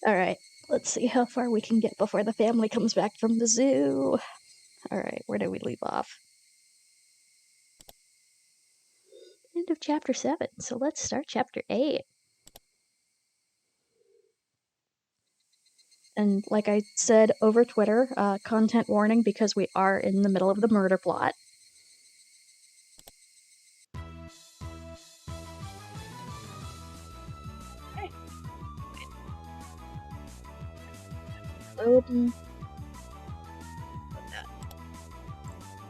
Alright, let's see how far we can get before the family comes back from the zoo. Alright, where did we leave off? End of chapter 7, so let's start chapter 8. And like I said over Twitter, content warning because we are in the middle of the murder plot. Okay. Open.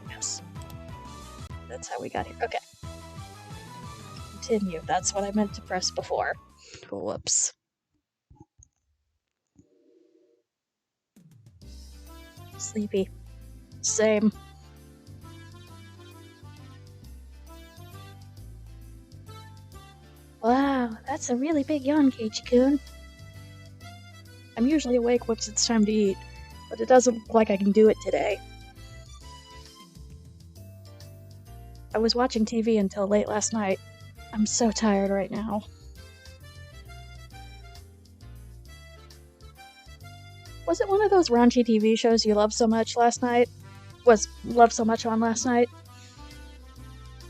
Yes. That's how we got here. Okay. Continue. That's what I meant to press before. Whoops. Sleepy. Same. Wow, that's a really big yawn, Keiichi-kun. I'm usually awake once it's time to eat, but it doesn't look like I can do it today. I was watching TV until late last night. I'm so tired right now. Was it one of those raunchy TV shows you loved so much last night? Loved so much on last night?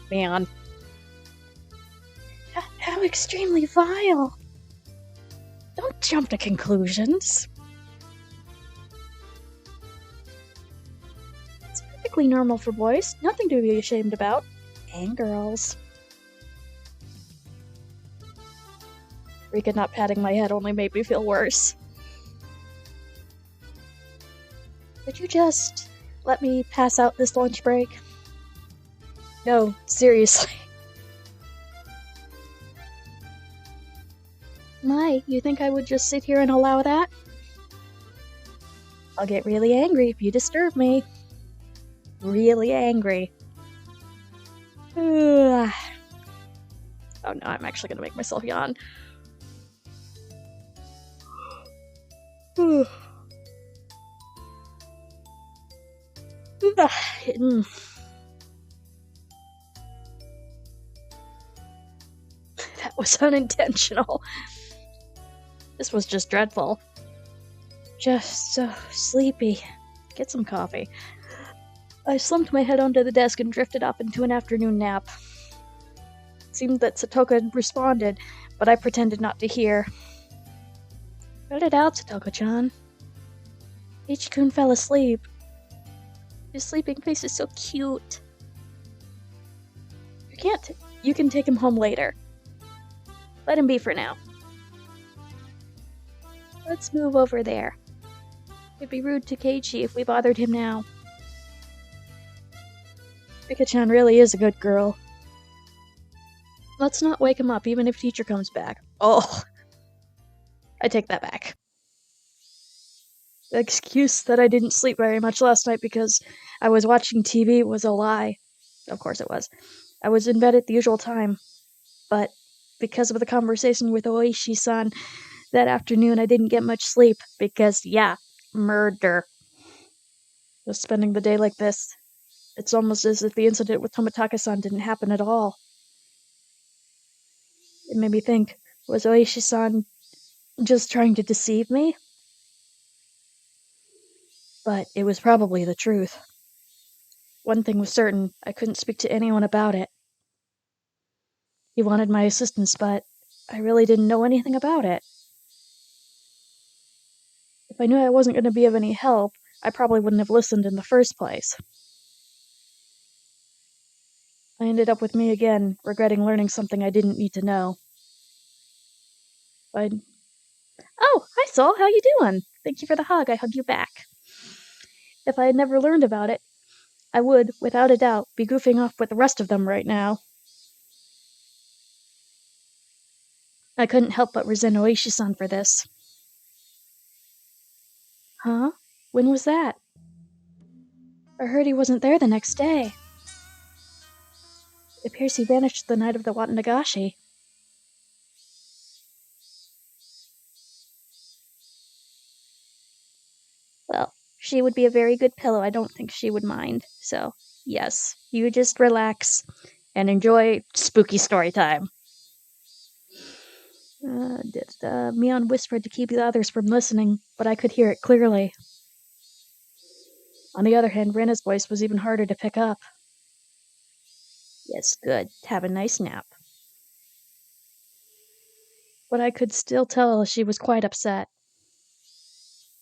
Man. How extremely vile! Don't jump to conclusions. It's perfectly normal for boys, nothing to be ashamed about. And girls. Rika not patting my head only made me feel worse. Would you just let me pass out this lunch break? No, seriously. My, you think I would just sit here and allow that? I'll get really angry if you disturb me. Really angry. Oh no, I'm actually gonna make myself yawn. That was unintentional. This was just dreadful. Just so sleepy. Get some coffee. I slumped my head onto the desk and drifted off into an afternoon nap. It seemed that Satoka had responded, but I pretended not to hear. Let it out, Satoka-chan. Ichikun fell asleep. His sleeping face is so cute. You can take him home later. Let him be for now. Let's move over there. It'd be rude to Keiichi if we bothered him now. Rika-chan really is a good girl. Let's not wake him up even if teacher comes back. Oh! I take that back. The excuse that I didn't sleep very much last night because I was watching TV was a lie. Of course it was. I was in bed at the usual time. But because of the conversation with Oishi-san that afternoon, I didn't get much sleep because, yeah, murder. Just spending the day like this. It's almost as if the incident with Tomitaka-san didn't happen at all. It made me think, was Oishi-san just trying to deceive me? But it was probably the truth. One thing was certain, I couldn't speak to anyone about it. He wanted my assistance, but I really didn't know anything about it. If I knew I wasn't going to be of any help, I probably wouldn't have listened in the first place. I ended up with me again, regretting learning something I didn't need to know. Oh, hi Sol, how you doing? Thank you for the hug, I hug you back. If I had never learned about it, I would, without a doubt, be goofing off with the rest of them right now. I couldn't help but resent Oishi-san for this. Huh? When was that? I heard he wasn't there the next day. It appears he vanished the night of the Watanagashi. Well, she would be a very good pillow. I don't think she would mind. So, yes, you just relax and enjoy spooky story time. Mion whispered to keep the others from listening, but I could hear it clearly. On the other hand, Rena's voice was even harder to pick up. Yes, good. Have a nice nap. But I could still tell she was quite upset.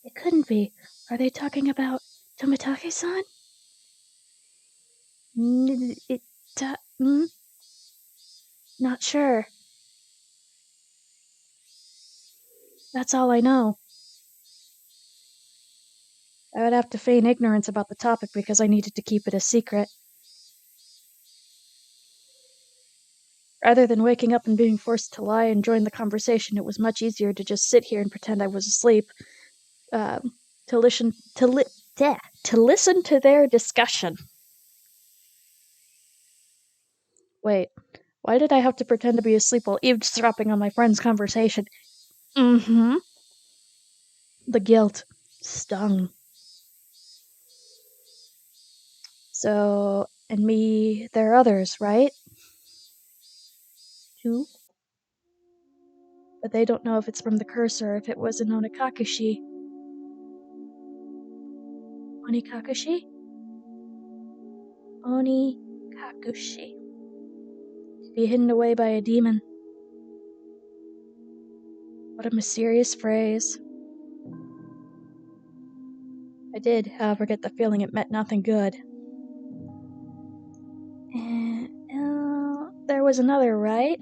It couldn't be. Are they talking about Tomitake-san? Not sure. That's all I know. I would have to feign ignorance about the topic because I needed to keep it a secret. Rather than waking up and being forced to lie and join the conversation, it was much easier to just sit here and pretend I was asleep, to listen to their discussion. Wait, why did I have to pretend to be asleep while eavesdropping on my friend's conversation? Mm-hmm. The guilt stung. So, and me, there are others, right? Two? But they don't know if it's from the curse or if it was an Onikakushi. Onikakushi? Onikakushi. To be hidden away by a demon. What a mysterious phrase. I did, however, get the feeling it meant nothing good. There was another, right?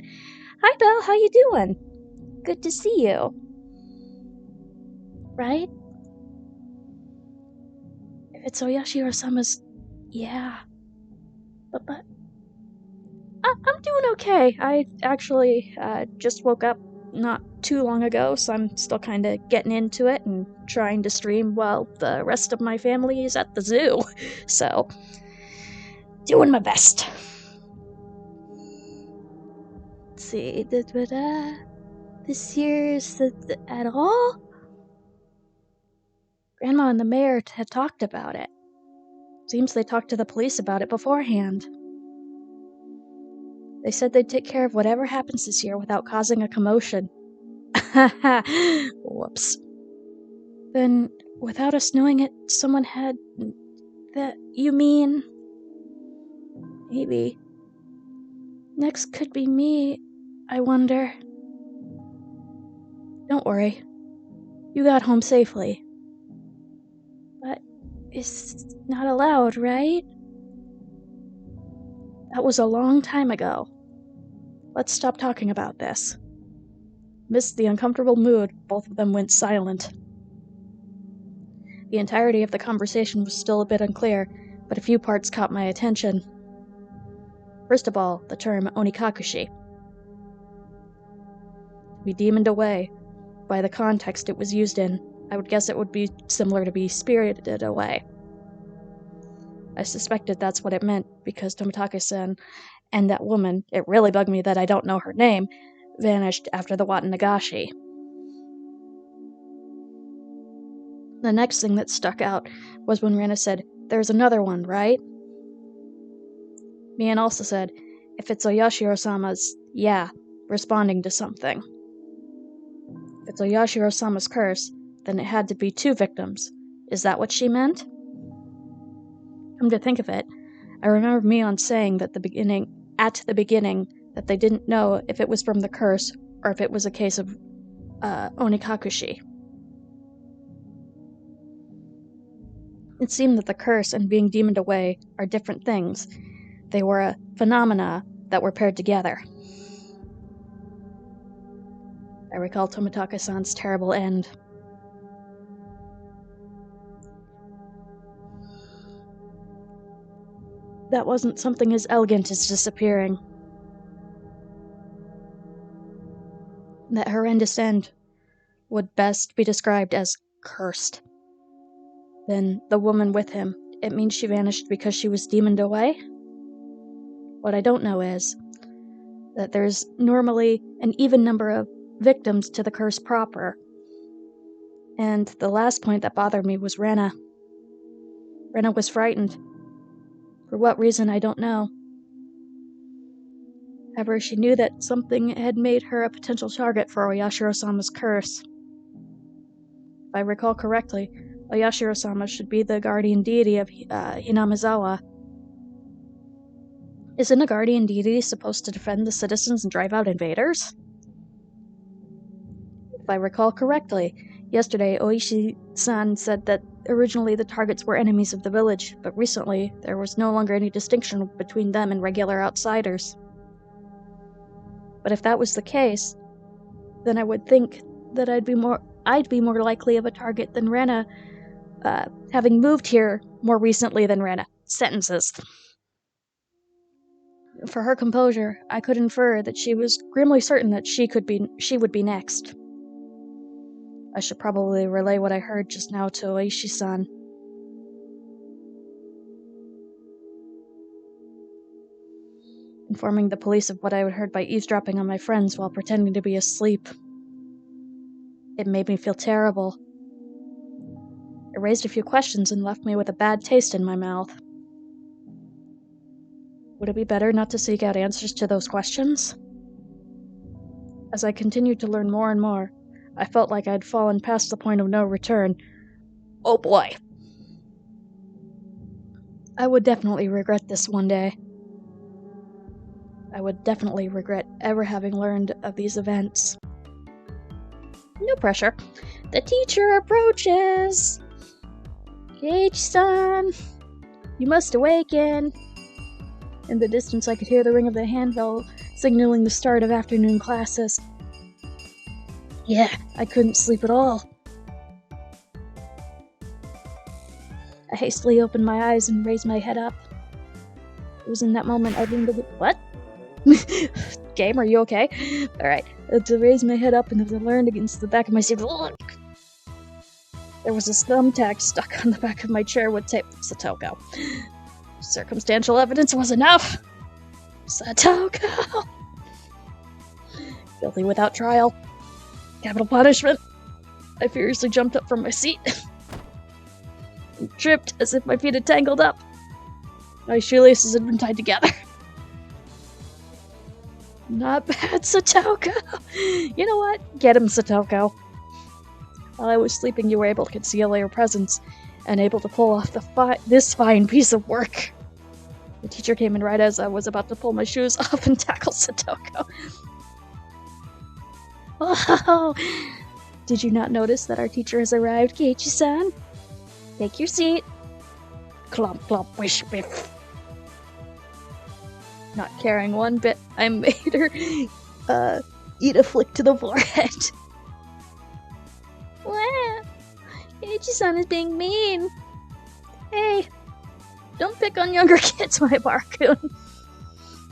Hi, Belle, how you doing? Good to see you. Right? If it's Oyashiro-sama's... Yeah. But I'm doing okay. I actually just woke up not too long ago, so I'm still kind of getting into it and trying to stream while the rest of my family is at the zoo. So, doing my best. Let's see, this year's at all? Grandma and the mayor had talked about it. Seems they talked to the police about it beforehand. They said they'd take care of whatever happens this year without causing a commotion. Whoops. Then, without us knowing it, someone had... That... You mean... Maybe. Next could be me, I wonder. Don't worry. You got home safely. But it's not allowed, right? That was a long time ago. Let's stop talking about this. Amidst the uncomfortable mood, both of them went silent. The entirety of the conversation was still a bit unclear, but a few parts caught my attention. First of all, the term Onikakushi. To be demoned away. By the context it was used in, I would guess it would be similar to be spirited away. I suspected that's what it meant, because Tomitake-san and that woman, it really bugged me that I don't know her name, vanished after the Watanagashi. The next thing that stuck out was when Rena said, "There's another one, right?" Mian also said, "If it's Oyashiro-sama's, yeah, responding to something. If it's Oyashiro-sama's curse, then it had to be 2 victims. Is that what she meant?" Come to think of it, I remember Mion saying at the beginning, that they didn't know if it was from the curse or if it was a case of Onikakushi. It seemed that the curse and being demoned away are different things. They were a phenomena that were paired together. I recall Tomitake-san's terrible end. That wasn't something as elegant as disappearing. That horrendous end would best be described as cursed. Then the woman with him, it means she vanished because she was demoned away? What I don't know is that there's normally an even number of victims to the curse proper. And the last point that bothered me was Rena. Rena was frightened. For what reason, I don't know. However, she knew that something had made her a potential target for Oyashiro-sama's curse. If I recall correctly, Oyashiro-sama should be the guardian deity of Hinamizawa. Isn't a guardian deity supposed to defend the citizens and drive out invaders? If I recall correctly, yesterday Oishi-san said that originally the targets were enemies of the village, but recently there was no longer any distinction between them and regular outsiders. But if that was the case, then I would think that I'd be more likely of a target than Rena, having moved here more recently than Rena. Sentences. For her composure, I could infer that she was grimly certain that she would be next. I should probably relay what I heard just now to Oishi-san. Informing the police of what I had heard by eavesdropping on my friends while pretending to be asleep. It made me feel terrible. It raised a few questions and left me with a bad taste in my mouth. Would it be better not to seek out answers to those questions? As I continued to learn more and more, I felt like I'd fallen past the point of no return. Oh boy. I would definitely regret this one day. I would definitely regret ever having learned of these events. No pressure. The teacher approaches! Keiichi-san, you must awaken. In the distance I could hear the ring of the handbell signaling the start of afternoon classes. Yeah, I couldn't sleep at all. I hastily opened my eyes and raised my head up. It was in that moment I leaned over— What? Game, are you okay? Alright, to raise my head up and I leaned against the back of my seat. Look! There was a thumbtack stuck on the back of my chair with tape. Satoko. Circumstantial evidence was enough! Satoko! Guilty without trial. Capital punishment. I furiously jumped up from my seat and tripped as if my feet had tangled up. My shoelaces had been tied together. Not bad, Satoko. You know what? Get him, Satoko. While I was sleeping, you were able to conceal your presence and able to pull off this fine piece of work. The teacher came in right as I was about to pull my shoes off and tackle Satoko. Oh, did you not notice that our teacher has arrived, Keiichi-san? Take your seat. Clomp, clomp, wish, biff. Not caring one bit, I made her, eat a flick to the forehead. Wow, Keiichi-san is being mean. Hey, don't pick on younger kids, my Barkun.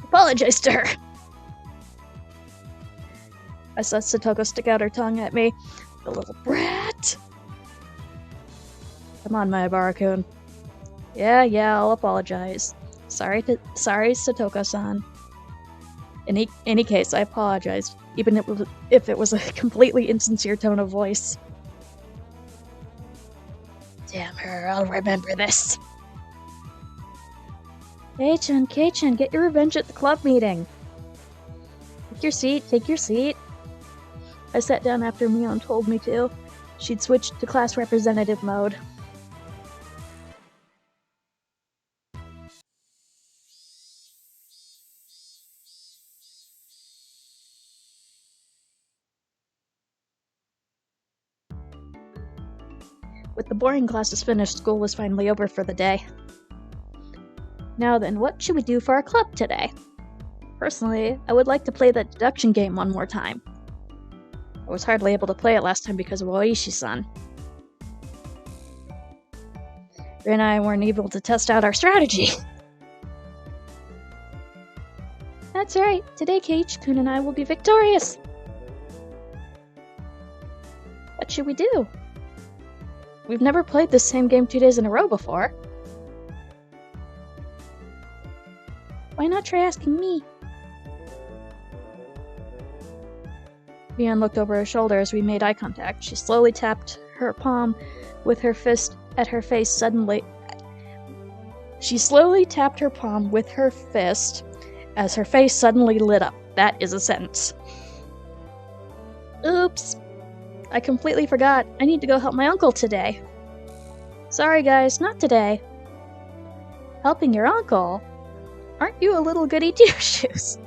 Apologize to her. I saw Satoko stick out her tongue at me. The little brat. Come on, my Barkun. Yeah, I'll apologize. Sorry, Satoko-san. In any case, I apologized, even if it was a completely insincere tone of voice. Damn her, I'll remember this. Kei-chan, get your revenge at the club meeting. Take your seat. I sat down after Mion told me to. She'd switched to class representative mode. With the boring classes finished, school was finally over for the day. Now then, what should we do for our club today? Personally, I would like to play that deduction game one more time. I was hardly able to play it last time because of Oishi-san. Rin and I weren't able to test out our strategy. That's right, today Keiichi-kun and I will be victorious! What should we do? We've never played this same game 2 days in a row before. Why not try asking me? Mion looked over her shoulder as we made eye contact. She slowly tapped her palm with her fist at her face suddenly. She slowly tapped her palm with her fist as her face suddenly lit up. That is a sentence. Oops. I completely forgot. I need to go help my uncle today. Sorry guys, not today. Helping your uncle? Aren't you a little goody two-shoes?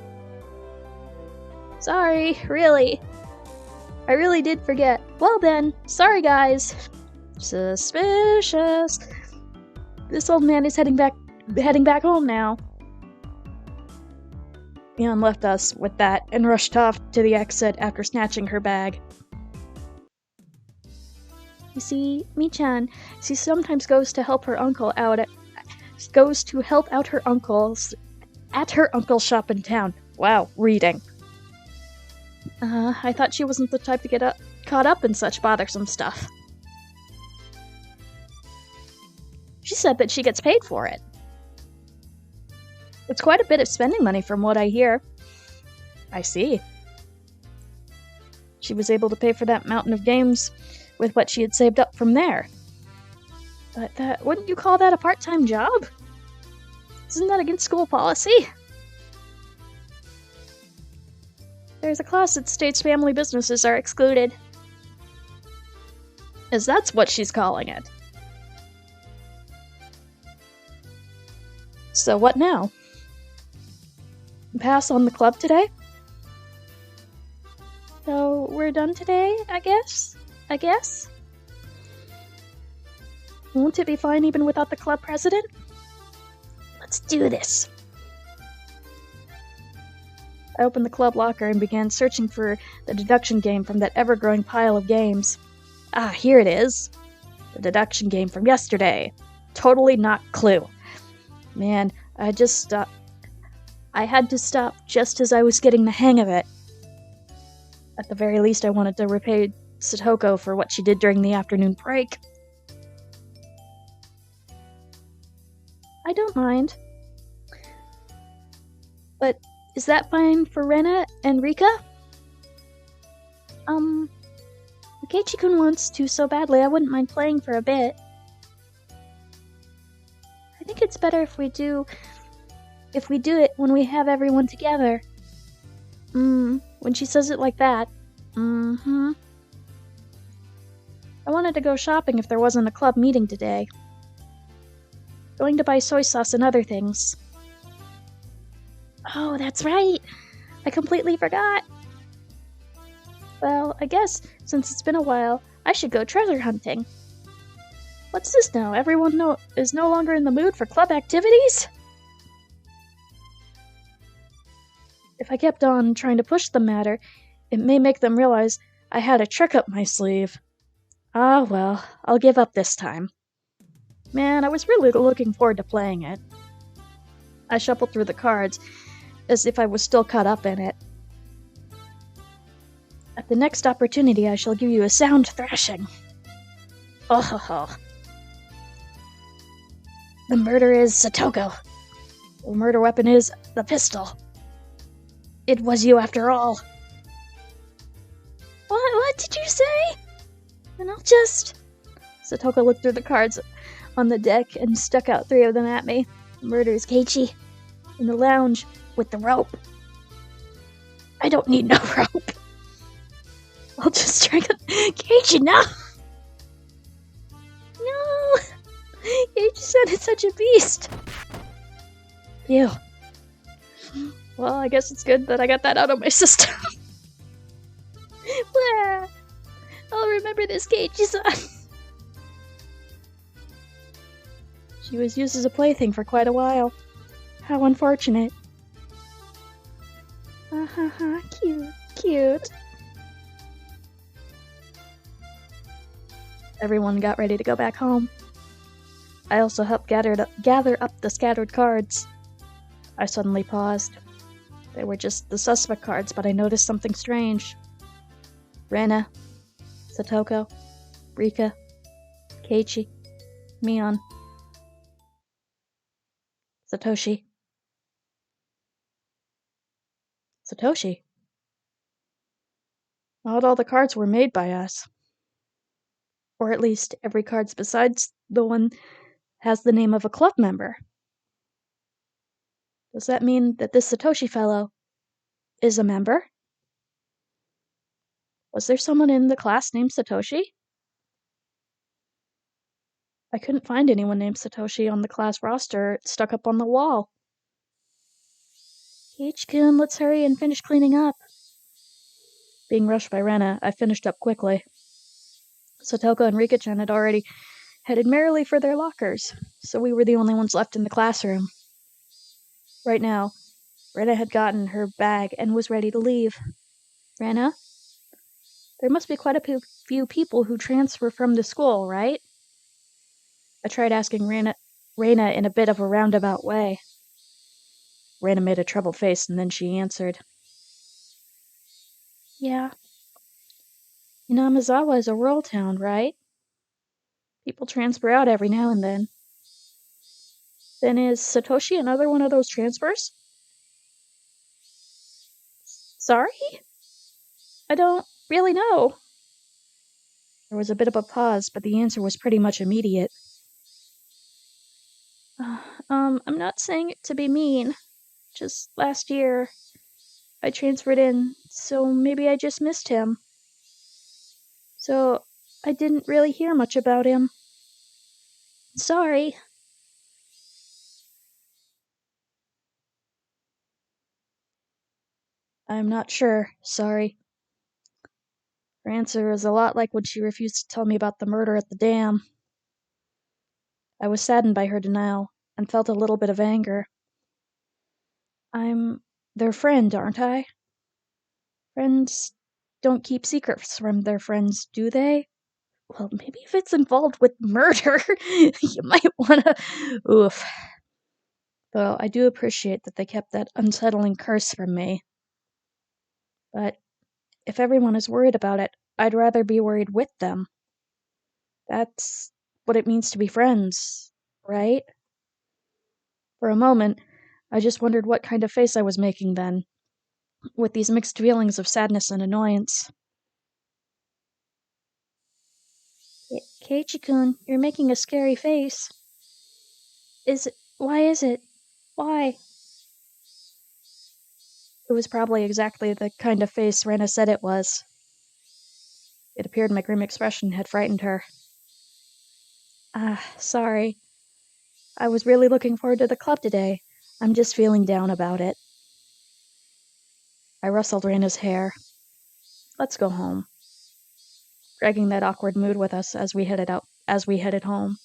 Sorry, really. I really did forget. Well then, sorry guys. Suspicious. This old man is heading back home now. Mion left us with that and rushed off to the exit after snatching her bag. You see, Mi-chan, she sometimes goes to help her uncle out at her uncle's at her uncle's shop in town. Wow, reading. I thought she wasn't the type to get caught up in such bothersome stuff. She said that she gets paid for it. It's quite a bit of spending money from what I hear. I see. She was able to pay for that mountain of games with what she had saved up from there. But wouldn't you call that a part-time job? Isn't that against school policy? There's a clause that states family businesses are excluded. As that's what she's calling it. So what now? Pass on the club today? So we're done today, I guess? Won't it be fine even without the club president? Let's do this. I opened the club locker and began searching for the deduction game from that ever-growing pile of games. Ah, here it is. The deduction game from yesterday. Totally not Clue. Man, I had to stop just as I was getting the hang of it. At the very least, I wanted to repay Satoko for what she did during the afternoon break. I don't mind. But is that fine for Rena and Rika? Keiichi-kun wants to so badly, I wouldn't mind playing for a bit. I think it's better if we do it when we have everyone together. When she says it like that. I wanted to go shopping if there wasn't a club meeting today. Going to buy soy sauce and other things. Oh, that's right! I completely forgot! Well, I guess, since it's been a while, I should go treasure hunting. What's this now? Everyone is no longer in the mood for club activities? If I kept on trying to push the matter, it may make them realize I had a trick up my sleeve. Ah, well, I'll give up this time. Man, I was really looking forward to playing it. I shuffled through the cards, as if I was still caught up in it. At the next opportunity, I shall give you a sound thrashing. Oh ho ho. The murder is Satoko. The murder weapon is the pistol. It was you after all. What did you say? And I'll just... Satoko looked through the cards on the deck and stuck out 3 of them at me. The murder is Keiichi. In the lounge with the rope. I don't need no rope. I'll just strike a... Keiichi, no! No! Keiichi sounded such a beast. Ew. Well, I guess it's good that I got that out of my system. Blah. I'll remember this Keiichi-san. She was used as a plaything for quite a while. How unfortunate. Cute. Everyone got ready to go back home. I also helped gather up the scattered cards. I suddenly paused. They were just the suspect cards, but I noticed something strange. Rena, Satoko, Rika, Keiichi, Mion, Satoshi. Not all the cards were made by us. Or at least, every card besides the one has the name of a club member. Does that mean that this Satoshi fellow is a member? Was there someone in the class named Satoshi? I couldn't find anyone named Satoshi on the class roster. It's stuck up on the wall. H-kun, let's hurry and finish cleaning up. Being rushed by Rena, I finished up quickly. Satoko and Rika-chan had already headed merrily for their lockers, so we were the only ones left in the classroom. Right now, Rena had gotten her bag and was ready to leave. Rena? There must be quite a few people who transfer from the school, right? I tried asking Rena in a bit of a roundabout way. Rena made a troubled face and then she answered. Yeah. Inamizawa is a rural town, right? People transfer out every now and then. Then is Satoshi another one of those transfers? Sorry? I don't really know. There was a bit of a pause, but the answer was pretty much immediate. I'm not saying it to be mean. Just last year, I transferred in, so maybe I just missed him. So, I didn't really hear much about him. Sorry. I'm not sure. Sorry. Her answer is a lot like when she refused to tell me about the murder at the dam. I was saddened by her denial and felt a little bit of anger. I'm their friend, aren't I? Friends don't keep secrets from their friends, do they? Well, maybe if it's involved with murder, you might wanna. Oof. Though I do appreciate that they kept that unsettling curse from me. But if everyone is worried about it, I'd rather be worried with them. That's what it means to be friends, right? For a moment, I just wondered what kind of face I was making then, with these mixed feelings of sadness and annoyance. Keiichi-kun, you're making a scary face. Why is it? Why? It was probably exactly the kind of face Rena said it was. It appeared my grim expression had frightened her. Sorry. I was really looking forward to the club today. I'm just feeling down about it. I rustled Rena's hair. Let's go home. Dragging that awkward mood with us as we headed home.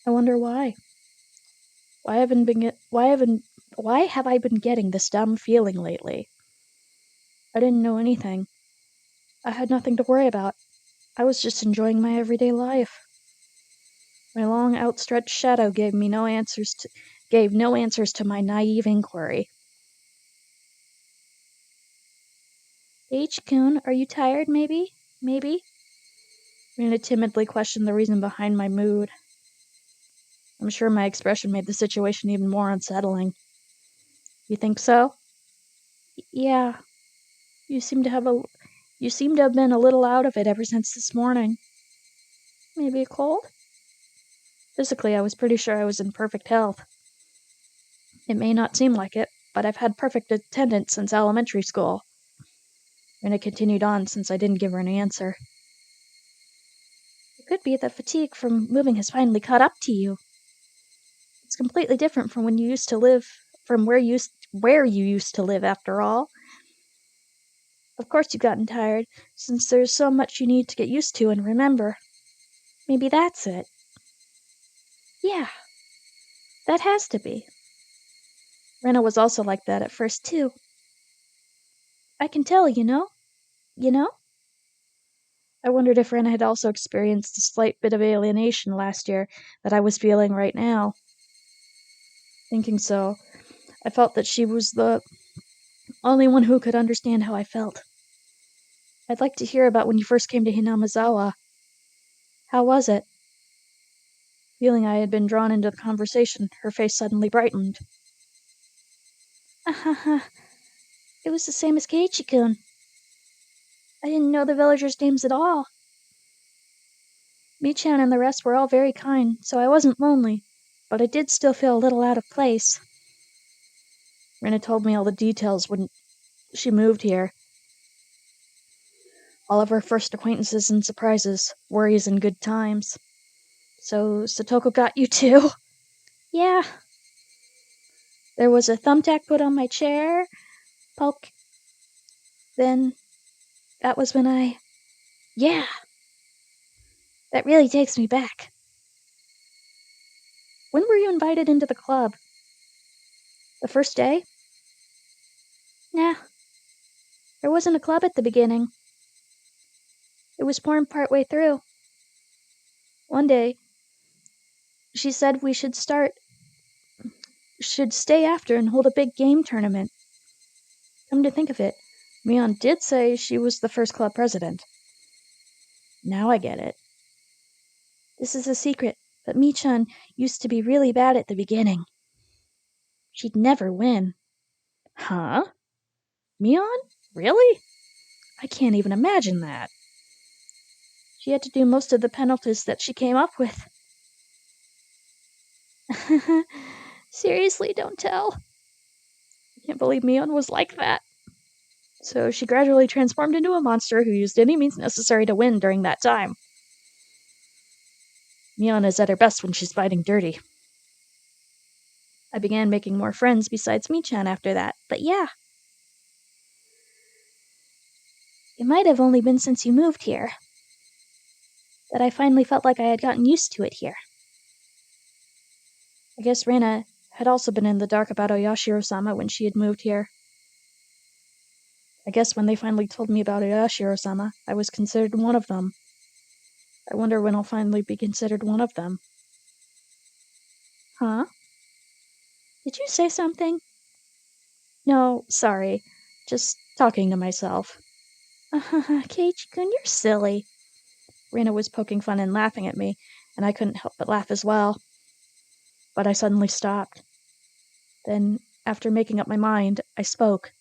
I wonder why. Why have I been getting this dumb feeling lately? I didn't know anything. I had nothing to worry about. I was just enjoying my everyday life. My long outstretched shadow gave no answers to my naive inquiry. H-kun, are you tired, maybe? Maybe? Rena timidly questioned the reason behind my mood. I'm sure my expression made the situation even more unsettling. You think so? Yeah. You seem to have been a little out of it ever since this morning. Maybe a cold? Physically, I was pretty sure I was in perfect health. It may not seem like it, but I've had perfect attendance since elementary school. Rena continued on since I didn't give her an answer. It could be that fatigue from moving has finally caught up to you. It's completely different from when you used to live, from where you used to live, after all. Of course you've gotten tired, since there's so much you need to get used to and remember. Maybe that's it. Yeah, that has to be. Rena was also like that at first, too. I can tell, you know? You know? I wondered if Rena had also experienced a slight bit of alienation last year that I was feeling right now. Thinking so, I felt that she was the only one who could understand how I felt. I'd like to hear about when you first came to Hinamizawa. How was it? Feeling I had been drawn into the conversation, her face suddenly brightened. It was the same as Keiichi-kun. I didn't know the villagers' names at all. Michan and the rest were all very kind, so I wasn't lonely, but I did still feel a little out of place. Rena told me all the details when she moved here. All of her first acquaintances and surprises, worries and good times. So, Satoko got you too? Yeah. There was a thumbtack put on my chair, poke. Then, that was when Yeah! That really takes me back. When were you invited into the club? The first day? Nah. There wasn't a club at the beginning. It was formed partway through. One day, she said we should stay after and hold a big game tournament. Come to think of it, Mion did say she was the first club president. Now I get it. This is a secret, but Michan used to be really bad at the beginning. She'd never win. Huh? Mion? Really? I can't even imagine that. She had to do most of the penalties that she came up with. Seriously, don't tell. I can't believe Mion was like that. So she gradually transformed into a monster who used any means necessary to win during that time. Mion is at her best when she's fighting dirty. I began making more friends besides Michan after that, but yeah. It might have only been since you moved here that I finally felt like I had gotten used to it here. I guess Reina had also been in the dark about Oyashiro-sama when she had moved here. I guess when they finally told me about Oyashiro-sama, I was considered one of them. I wonder when I'll finally be considered one of them. Huh? Did you say something? No, sorry. Just talking to myself. Keiichi-kun, you're silly. Reina was poking fun and laughing at me, and I couldn't help but laugh as well. But I suddenly stopped. Then, after making up my mind, I spoke.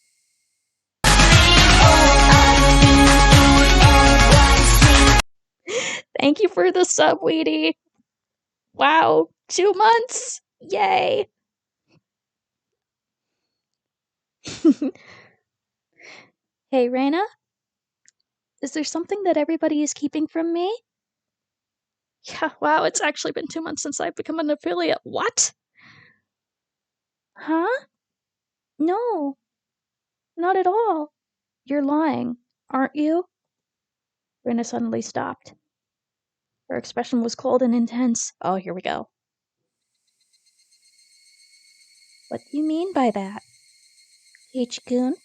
Thank you for the sub, Weedy. Wow, 2 months! Yay! Hey, Reina? Is there something that everybody is keeping from me? Yeah, wow, it's actually been 2 months since I've become an affiliate. What? Huh? No, not at all. You're lying, aren't you? Reina suddenly stopped. Her expression was cold and intense. Oh, here we go. What do you mean by that? Keiichi-kun?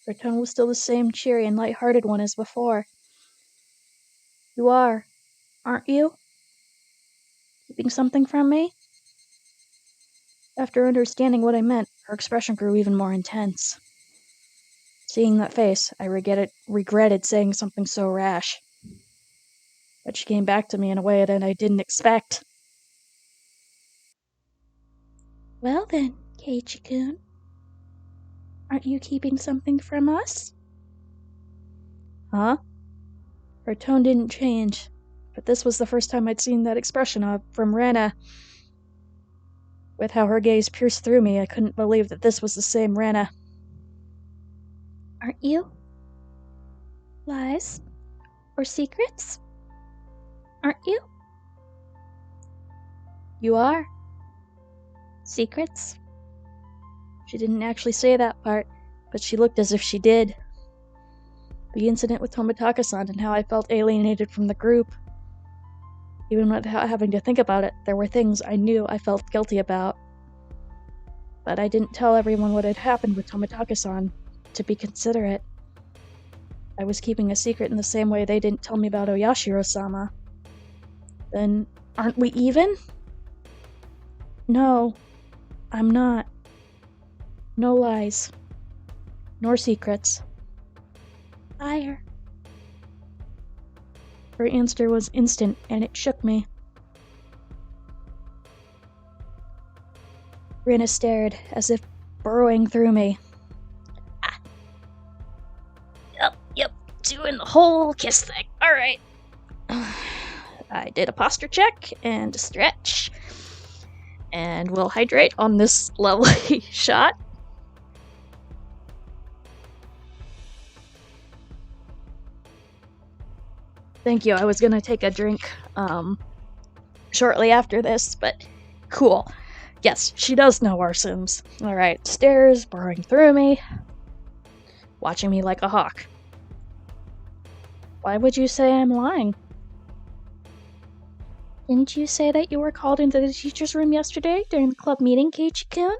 Her tone was still the same cheery and light-hearted one as before. You are, aren't you? Keeping something from me? After understanding what I meant, her expression grew even more intense. Seeing that face, I regretted saying something so rash. But she came back to me in a way that I didn't expect. Well then, Keiichi-kun. Aren't you keeping something from us? Huh? Her tone didn't change, but this was the first time I'd seen that expression from Rena. With how her gaze pierced through me, I couldn't believe that this was the same Rena. Aren't you? Lies? Or secrets? Aren't you? You are. Secrets? She didn't actually say that part, but she looked as if she did. The incident with Tomitaka-san and how I felt alienated from the group. Even without having to think about it, there were things I knew I felt guilty about. But I didn't tell everyone what had happened with Tomitaka-san, to be considerate. I was keeping a secret in the same way they didn't tell me about Oyashiro-sama. Then, aren't we even? No, I'm not. No lies. Nor secrets. Fire. Her answer was instant, and it shook me. Rena stared, as if burrowing through me. Yep. whole kiss thing. Alright. I did a posture check and a stretch. And we'll hydrate on this lovely shot. Thank you. I was gonna take a drink shortly after this, but cool. Yes, she does know our Sims. Alright, stares burrowing through me, watching me like a hawk. Why would you say I'm lying? Didn't you say that you were called into the teacher's room yesterday during the club meeting, Keiichi-kun?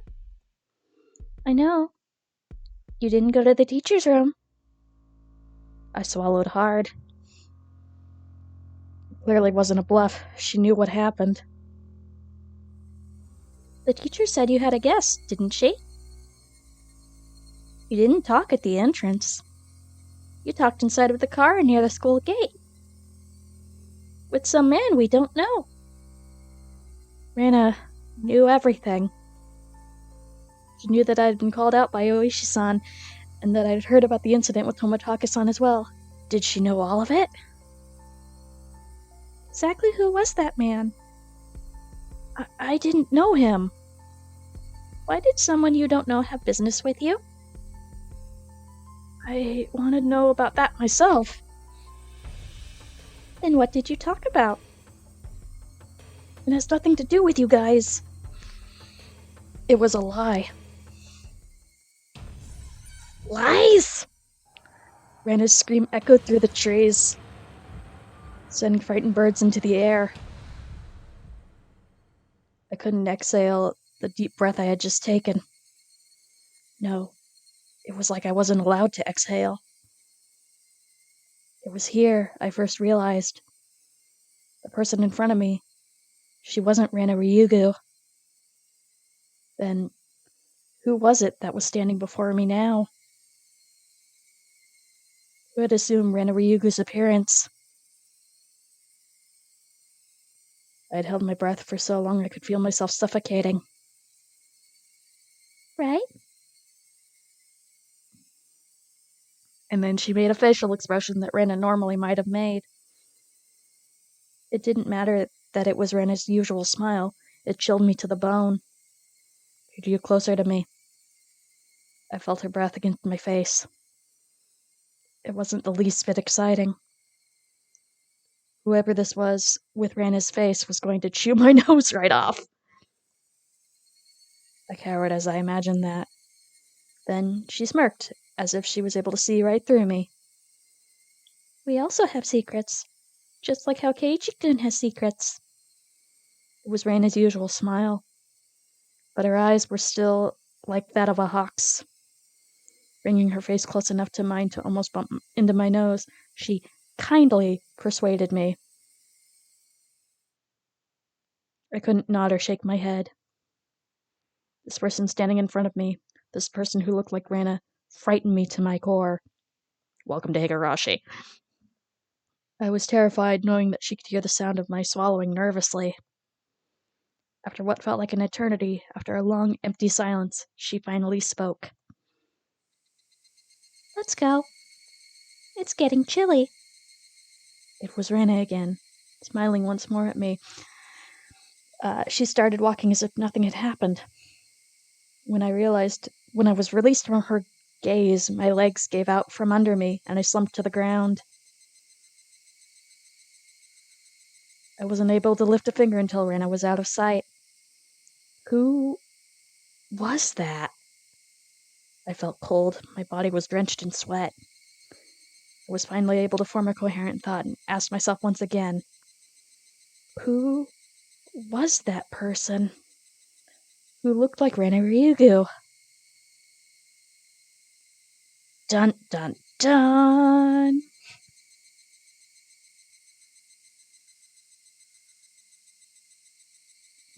I know. You didn't go to the teacher's room. I swallowed hard. Clearly wasn't a bluff. She knew what happened. The teacher said you had a guest, didn't she? You didn't talk at the entrance. You talked inside of the car near the school gate. With some man we don't know. Rena knew everything. She knew that I had been called out by Oishi-san, and that I'd heard about the incident with Toмотaka-san as well. Did she know all of it? Exactly who was that man? I didn't know him. Why did someone you don't know have business with you? I want to know about that myself. Then what did you talk about? It has nothing to do with you guys. It was a lie. Lies! Rena's scream echoed through the trees, sending frightened birds into the air. I couldn't exhale the deep breath I had just taken. No, it was like I wasn't allowed to exhale. It was here I first realized. The person in front of me, she wasn't Rena Ryugu. Then, who was it that was standing before me now? Who had assumed Rena Ryugu's appearance? I had held my breath for so long I could feel myself suffocating. Right? And then she made a facial expression that Rena normally might have made. It didn't matter that it was Rena's usual smile. It chilled me to the bone. She drew closer to me. I felt her breath against my face. It wasn't the least bit exciting. Whoever this was with Rena's face was going to chew my nose right off. I cowered as I imagined that. Then she smirked, as if she was able to see right through me. We also have secrets, just like how Keiichi-kun has secrets. It was Rena's usual smile, but her eyes were still like that of a hawk's. Bringing her face close enough to mine to almost bump into my nose, she kindly persuaded me. I couldn't nod or shake my head. This person standing in front of me, this person who looked like Rena, frightened me to my core. Welcome to Higurashi. I was terrified knowing that she could hear the sound of my swallowing nervously. After what felt like an eternity, after a long, empty silence, she finally spoke. Let's go. It's getting chilly. It was Rena again, smiling once more at me. She started walking as if nothing had happened. When I was released from her gaze, my legs gave out from under me, and I slumped to the ground. I wasn't able to lift a finger until Rena was out of sight. Who was that? I felt cold. My body was drenched in sweat. I was finally able to form a coherent thought and asked myself once again, who was that person who looked like Rena Ryugu? Dun dun dun!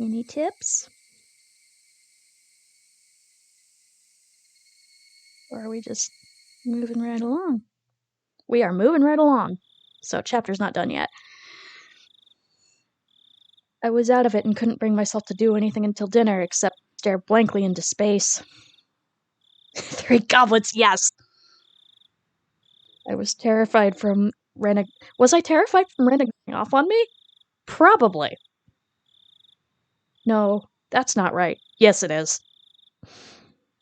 Any tips? Or are we just moving right along? We are moving right along. So chapter's not done yet. I was out of it and couldn't bring myself to do anything until dinner except stare blankly into space. 3 goblets, yes! I was terrified from Rena. Was I terrified from Rena going off on me? Probably. No, that's not right. Yes, it is.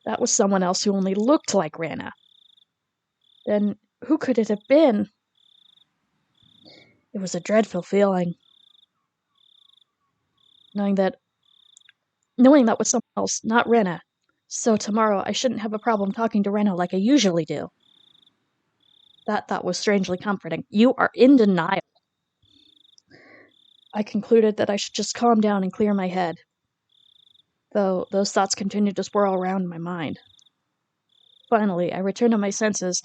That was someone else who only looked like Rana. Then who could it have been? It was a dreadful feeling. Knowing that was someone else, not Rena. So tomorrow I shouldn't have a problem talking to Rena like I usually do. That thought was strangely comforting. You are in denial. I concluded that I should just calm down and clear my head, though those thoughts continued to swirl around in my mind. Finally, I returned to my senses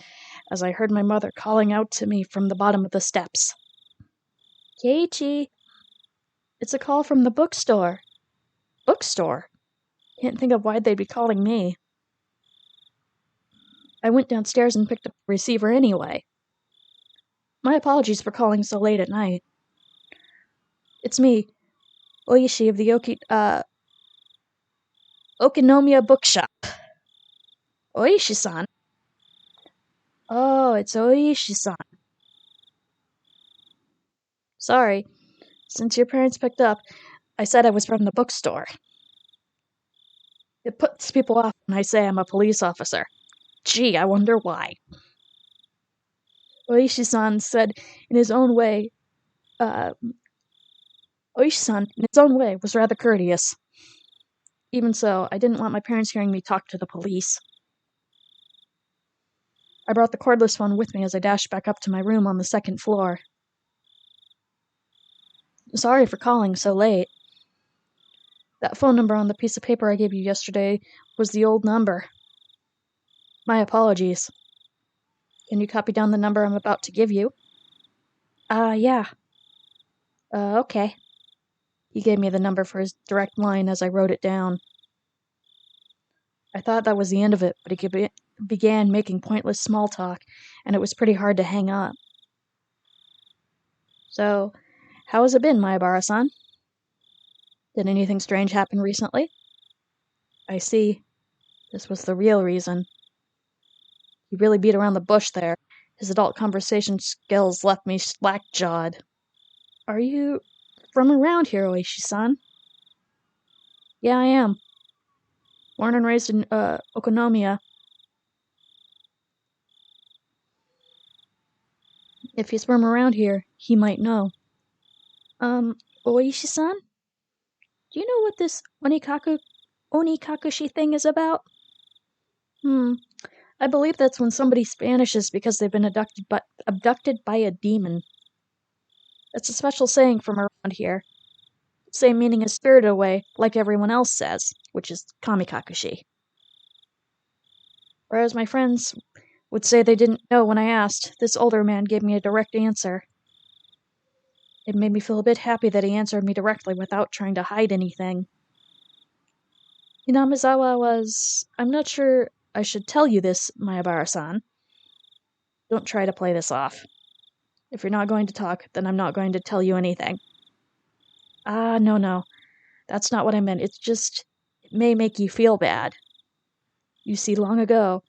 as I heard my mother calling out to me from the bottom of the steps. Keiichi! It's a call from the bookstore. Bookstore? Can't think of why they'd be calling me. I went downstairs and picked up the receiver anyway. My apologies for calling so late at night. It's me, Oishi of the Okinomiya Bookshop. Oishi-san? Oh, it's Oishi-san. Sorry. Since your parents picked up, I said I was from the bookstore. It puts people off when I say I'm a police officer. Gee, I wonder why. Oishi-san said in his own way, Oishi-san, in his own way, was rather courteous. Even so, I didn't want my parents hearing me talk to the police. I brought the cordless phone with me as I dashed back up to my room on the second floor. Sorry for calling so late. That phone number on the piece of paper I gave you yesterday was the old number. My apologies. Can you copy down the number I'm about to give you? Yeah. Okay. He gave me the number for his direct line as I wrote it down. I thought that was the end of it, but he began making pointless small talk, and it was pretty hard to hang up. So, how has it been, Mayabara-san? Did anything strange happen recently? I see. This was the real reason. He really beat around the bush there. His adult conversation skills left me slack-jawed. Are you from around here, Oishi-san? Yeah, I am. Born and raised in, Okonomiya. If he's from around here, he might know. Oishi-san? Do you know what this Onikakushi thing is about? I believe that's when somebody vanishes because they've been abducted by a demon. It's a special saying from around here. Same meaning as spirited away, like everyone else says, which is kamikakushi. Whereas my friends would say they didn't know when I asked, this older man gave me a direct answer. It made me feel a bit happy that he answered me directly without trying to hide anything. Inamizawa was... I'm not sure I should tell you this, Mayabara-san. Don't try to play this off. If you're not going to talk, then I'm not going to tell you anything. No. That's not what I meant. It's just... it may make you feel bad. You see, long ago,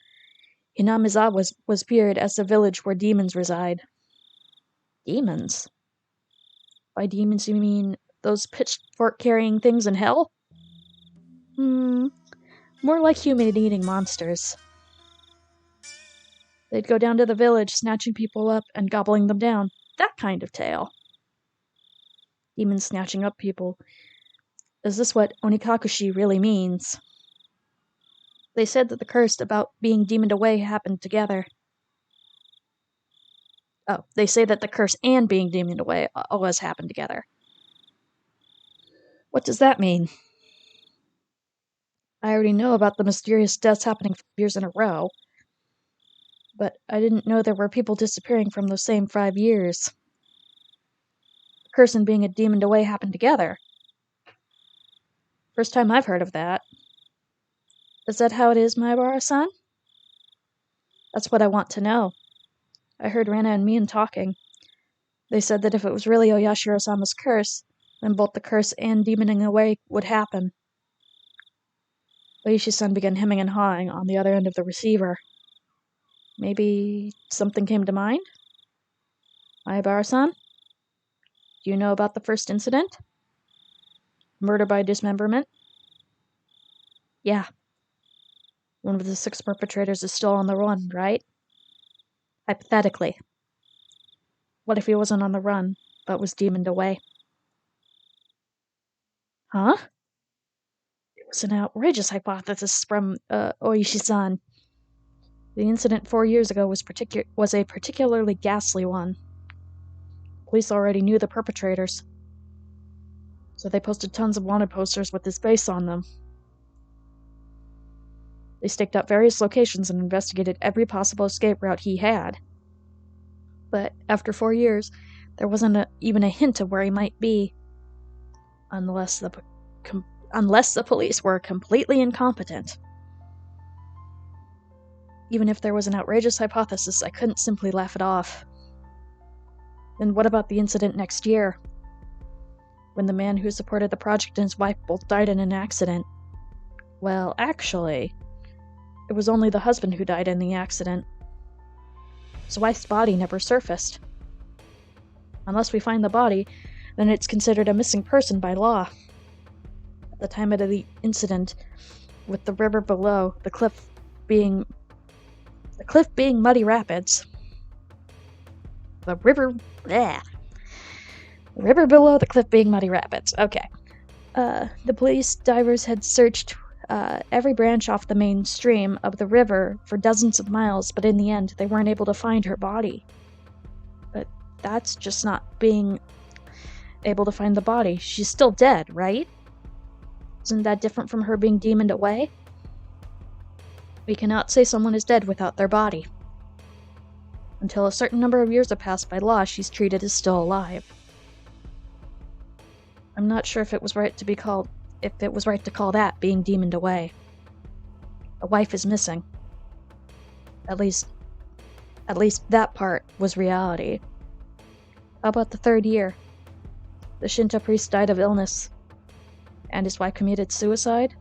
Inamizawa was feared as the village where demons reside. Demons? By demons you mean those pitchfork-carrying things in hell? More like human-eating monsters. They'd go down to the village, snatching people up and gobbling them down. That kind of tale. Demons snatching up people. Is this what Onikakushi really means? They said that the curse about being demoned away happened together. Oh, they say that the curse and being demoned away always happened together. What does that mean? I already know about the mysterious deaths happening 5 years in a row. But I didn't know there were people disappearing from those same 5 years. The curse and being a demoned away happened together. First time I've heard of that. Is that how it is, Mayabara-san? That's what I want to know. I heard Rana and Mian talking. They said that if it was really Oyashiro-sama's curse, then both the curse and demoning away would happen. Oishi-san began hemming and hawing on the other end of the receiver. Maybe something came to mind? Ayabara-san? Do you know about the first incident? Murder by dismemberment? Yeah. One of the 6 perpetrators is still on the run, right? Hypothetically. What if he wasn't on the run, but was demoned away? Huh? It was an outrageous hypothesis from Oishi-san. The incident 4 years ago was a particularly ghastly one. Police already knew the perpetrators, so they posted tons of wanted posters with his face on them. They staked out various locations and investigated every possible escape route he had. But after 4 years, there wasn't even a hint of where he might be, unless the police were completely incompetent. Even if there was an outrageous hypothesis, I couldn't simply laugh it off. Then what about the incident next year, when the man who supported the project and his wife both died in an accident? Well, actually, it was only the husband who died in the accident. His wife's body never surfaced. Unless we find the body, then it's considered a missing person by law. At the time of the incident, with the river below, the cliff being Muddy Rapids. The river below the cliff being Muddy Rapids. Okay. The police divers had searched every branch off the main stream of the river for dozens of miles, but in the end, they weren't able to find her body. But that's just not being able to find the body. She's still dead, right? Isn't that different from her being demoned away? We cannot say someone is dead without their body. Until a certain number of years have passed, by law, she's treated as still alive. I'm not sure if it was right to call that being demoned away. A wife is missing. At least that part was reality. How about the 3rd year? The Shinto priest died of illness, and his wife committed suicide?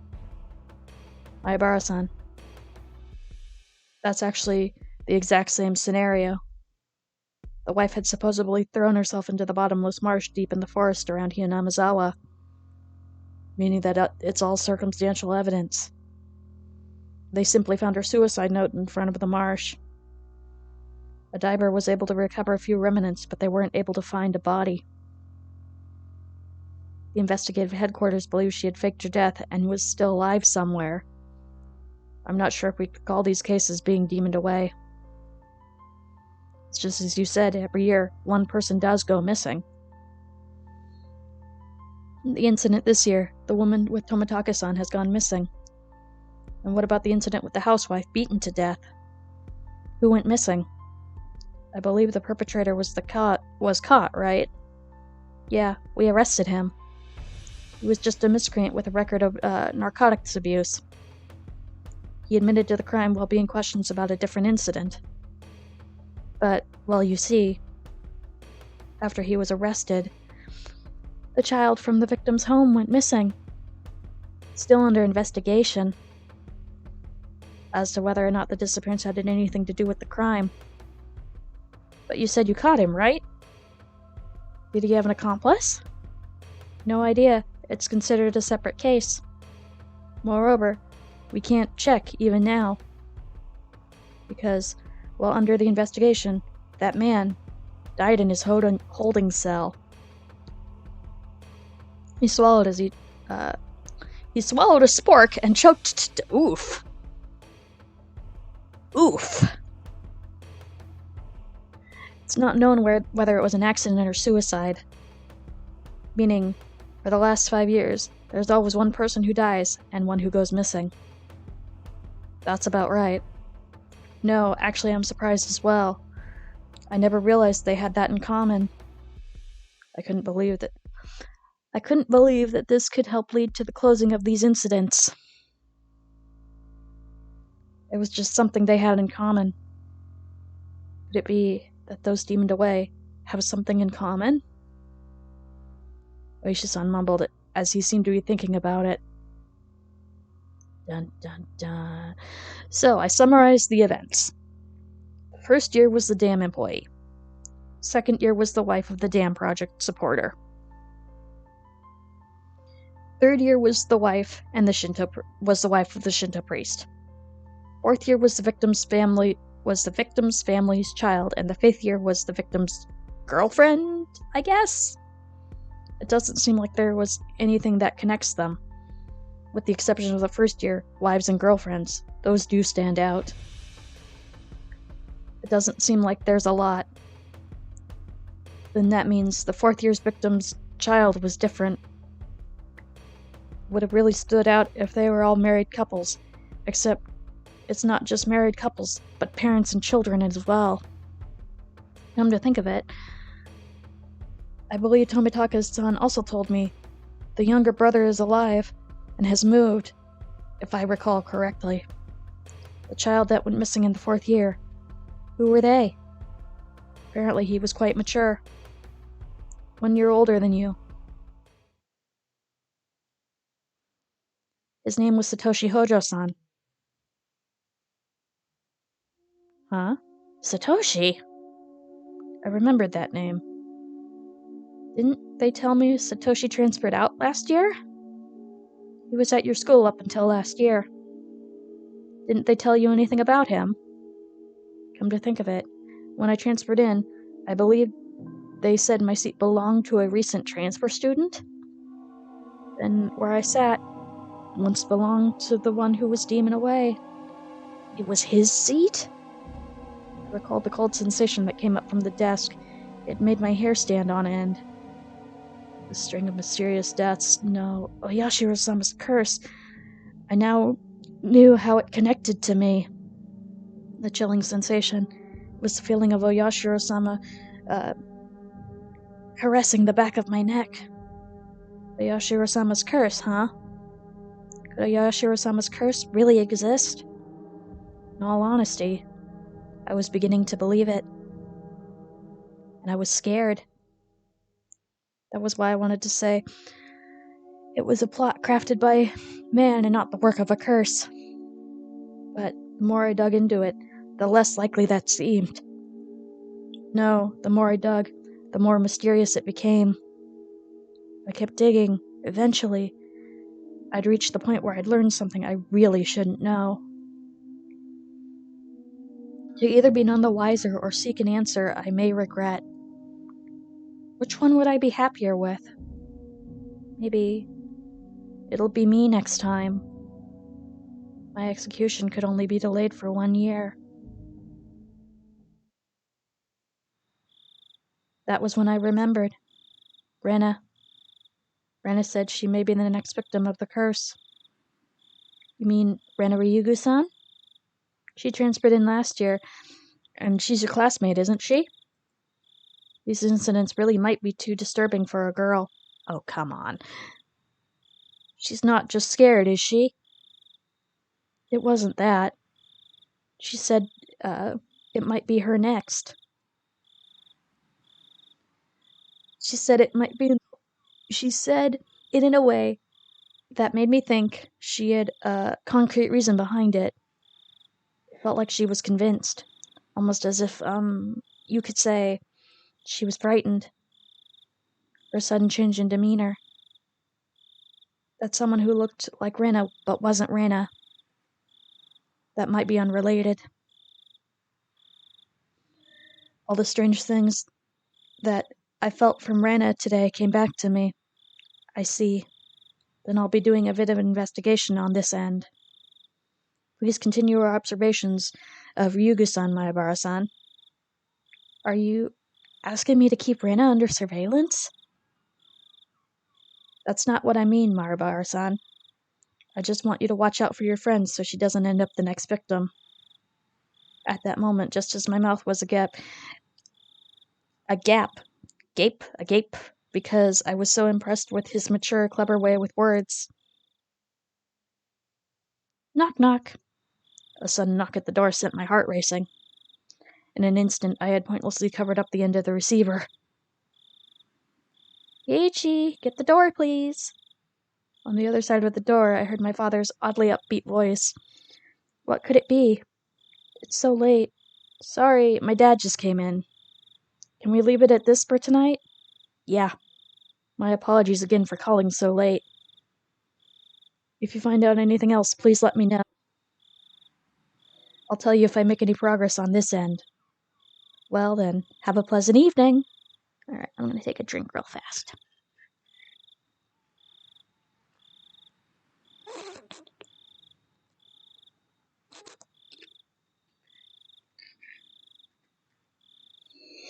Ayabara-san. That's actually the exact same scenario. The wife had supposedly thrown herself into the bottomless marsh deep in the forest around Hinamizawa, meaning that it's all circumstantial evidence. They simply found her suicide note in front of the marsh. A diver was able to recover a few remnants, but they weren't able to find a body. The investigative headquarters believed she had faked her death and was still alive somewhere. I'm not sure if we could call these cases being demoned away. It's just as you said, every year, one person does go missing. The incident this year, the woman with Tomitaka-san has gone missing. And what about the incident with the housewife beaten to death? Who went missing? I believe the perpetrator was caught, right? Yeah, we arrested him. He was just a miscreant with a record of narcotics abuse. He admitted to the crime while being questioned about a different incident. But, well, you see, after he was arrested, the child from the victim's home went missing. Still under investigation as to whether or not the disappearance had anything to do with the crime. But you said you caught him, right? Did he have an accomplice? No idea. It's considered a separate case. Moreover, we can't check even now. Because, while under the investigation, that man died in his holding cell. He swallowed a spork and choked oof. It's not known whether it was an accident or suicide. Meaning, for the last 5 years, there's always one person who dies and one who goes missing. That's about right. No, actually I'm surprised as well. I never realized they had that in common. I couldn't believe that this could help lead to the closing of these incidents. It was just something they had in common. Could it be that those demoned away have something in common? Oishi-san mumbled it as he seemed to be thinking about it. Dun dun dun. So, I summarized the events. First year was the dam employee. Second year was the wife of the dam project supporter. Third year was the wife of the Shinto priest. Fourth year was the victim's family's child, and the fifth year was the victim's girlfriend, I guess? It doesn't seem like there was anything that connects them. With the exception of the first year, wives and girlfriends. Those do stand out. It doesn't seem like there's a lot. Then that means the fourth year's victim's child was different. Would have really stood out if they were all married couples. Except, it's not just married couples, but parents and children as well. Come to think of it, I believe Tomitaka's son also told me the younger brother is alive and has moved, if I recall correctly. The child that went missing in the fourth year. Who were they? Apparently he was quite mature. 1 year older than you. His name was Satoshi Hojo-san. Huh? Satoshi? I remembered that name. Didn't they tell me Satoshi transferred out last year? He was at your school up until last year. Didn't they tell you anything about him? Come to think of it, when I transferred in, I believe they said my seat belonged to a recent transfer student. Then where I sat once belonged to the one who was demon away. It was his seat? I recalled the cold sensation that came up from the desk. It made my hair stand on end. The string of mysterious deaths. No, Oyashiro-sama's curse. I now knew how it connected to me. The chilling sensation was the feeling of Oyashiro-sama caressing the back of my neck. Oyashiro-sama's curse, huh? Could Oyashiro-sama's curse really exist? In all honesty, I was beginning to believe it. And I was scared. That was why I wanted to say it was a plot crafted by man and not the work of a curse. But the more I dug into it, the less likely that seemed. No, the more I dug, the more mysterious it became. I kept digging. Eventually, I'd reached the point where I'd learned something I really shouldn't know. To either be none the wiser or seek an answer I may regret. Which one would I be happier with? Maybe it'll be me next time. My execution could only be delayed for 1 year. That was when I remembered. Rena. Rena said she may be the next victim of the curse. You mean Rena Ryugu-san? She transferred in last year, and she's your classmate, isn't she? These incidents really might be too disturbing for a girl. Oh, come on. She's not just scared, is she? It wasn't that. She said, it might be her next. She said it in a way that made me think she had a concrete reason behind it. It felt like she was convinced. Almost as if, you could say she was frightened. Her sudden change in demeanor. That someone who looked like Rena but wasn't Rena. That might be unrelated. All the strange things that I felt from Rena today came back to me. I see. Then I'll be doing a bit of investigation on this end. Please continue your observations of Ryugu-san, Mayabara-san. Are you asking me to keep Rena under surveillance? That's not what I mean, Mayabara-san. I just want you to watch out for your friend so she doesn't end up the next victim. At that moment, just as my mouth was agape, because I was so impressed with his mature, clever way with words. Knock, knock. A sudden knock at the door sent my heart racing. In an instant, I had pointlessly covered up the end of the receiver. Ichi, get the door, please. On the other side of the door, I heard my father's oddly upbeat voice. What could it be? It's so late. Sorry, my dad just came in. Can we leave it at this for tonight? Yeah. My apologies again for calling so late. If you find out anything else, please let me know. I'll tell you if I make any progress on this end. Well then, have a pleasant evening. Alright, I'm gonna take a drink real fast.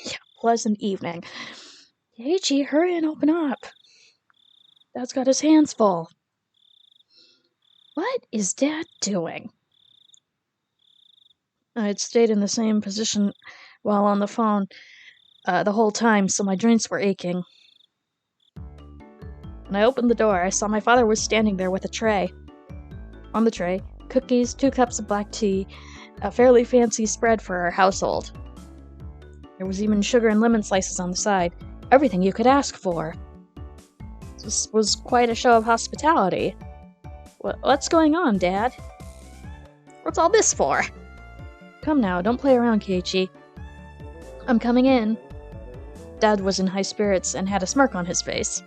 Yeah, pleasant evening. Keiichi, hurry and open up. Dad's got his hands full. What is Dad doing? I'd stayed in the same position while on the phone the whole time, so my joints were aching. When I opened the door, I saw my father was standing there with a tray. On the tray, cookies, 2 cups of black tea, a fairly fancy spread for our household. There was even sugar and lemon slices on the side. Everything you could ask for. This was quite a show of hospitality. What's going on, Dad? What's all this for? Come now, don't play around, Keiichi. I'm coming in. Dad was in high spirits and had a smirk on his face.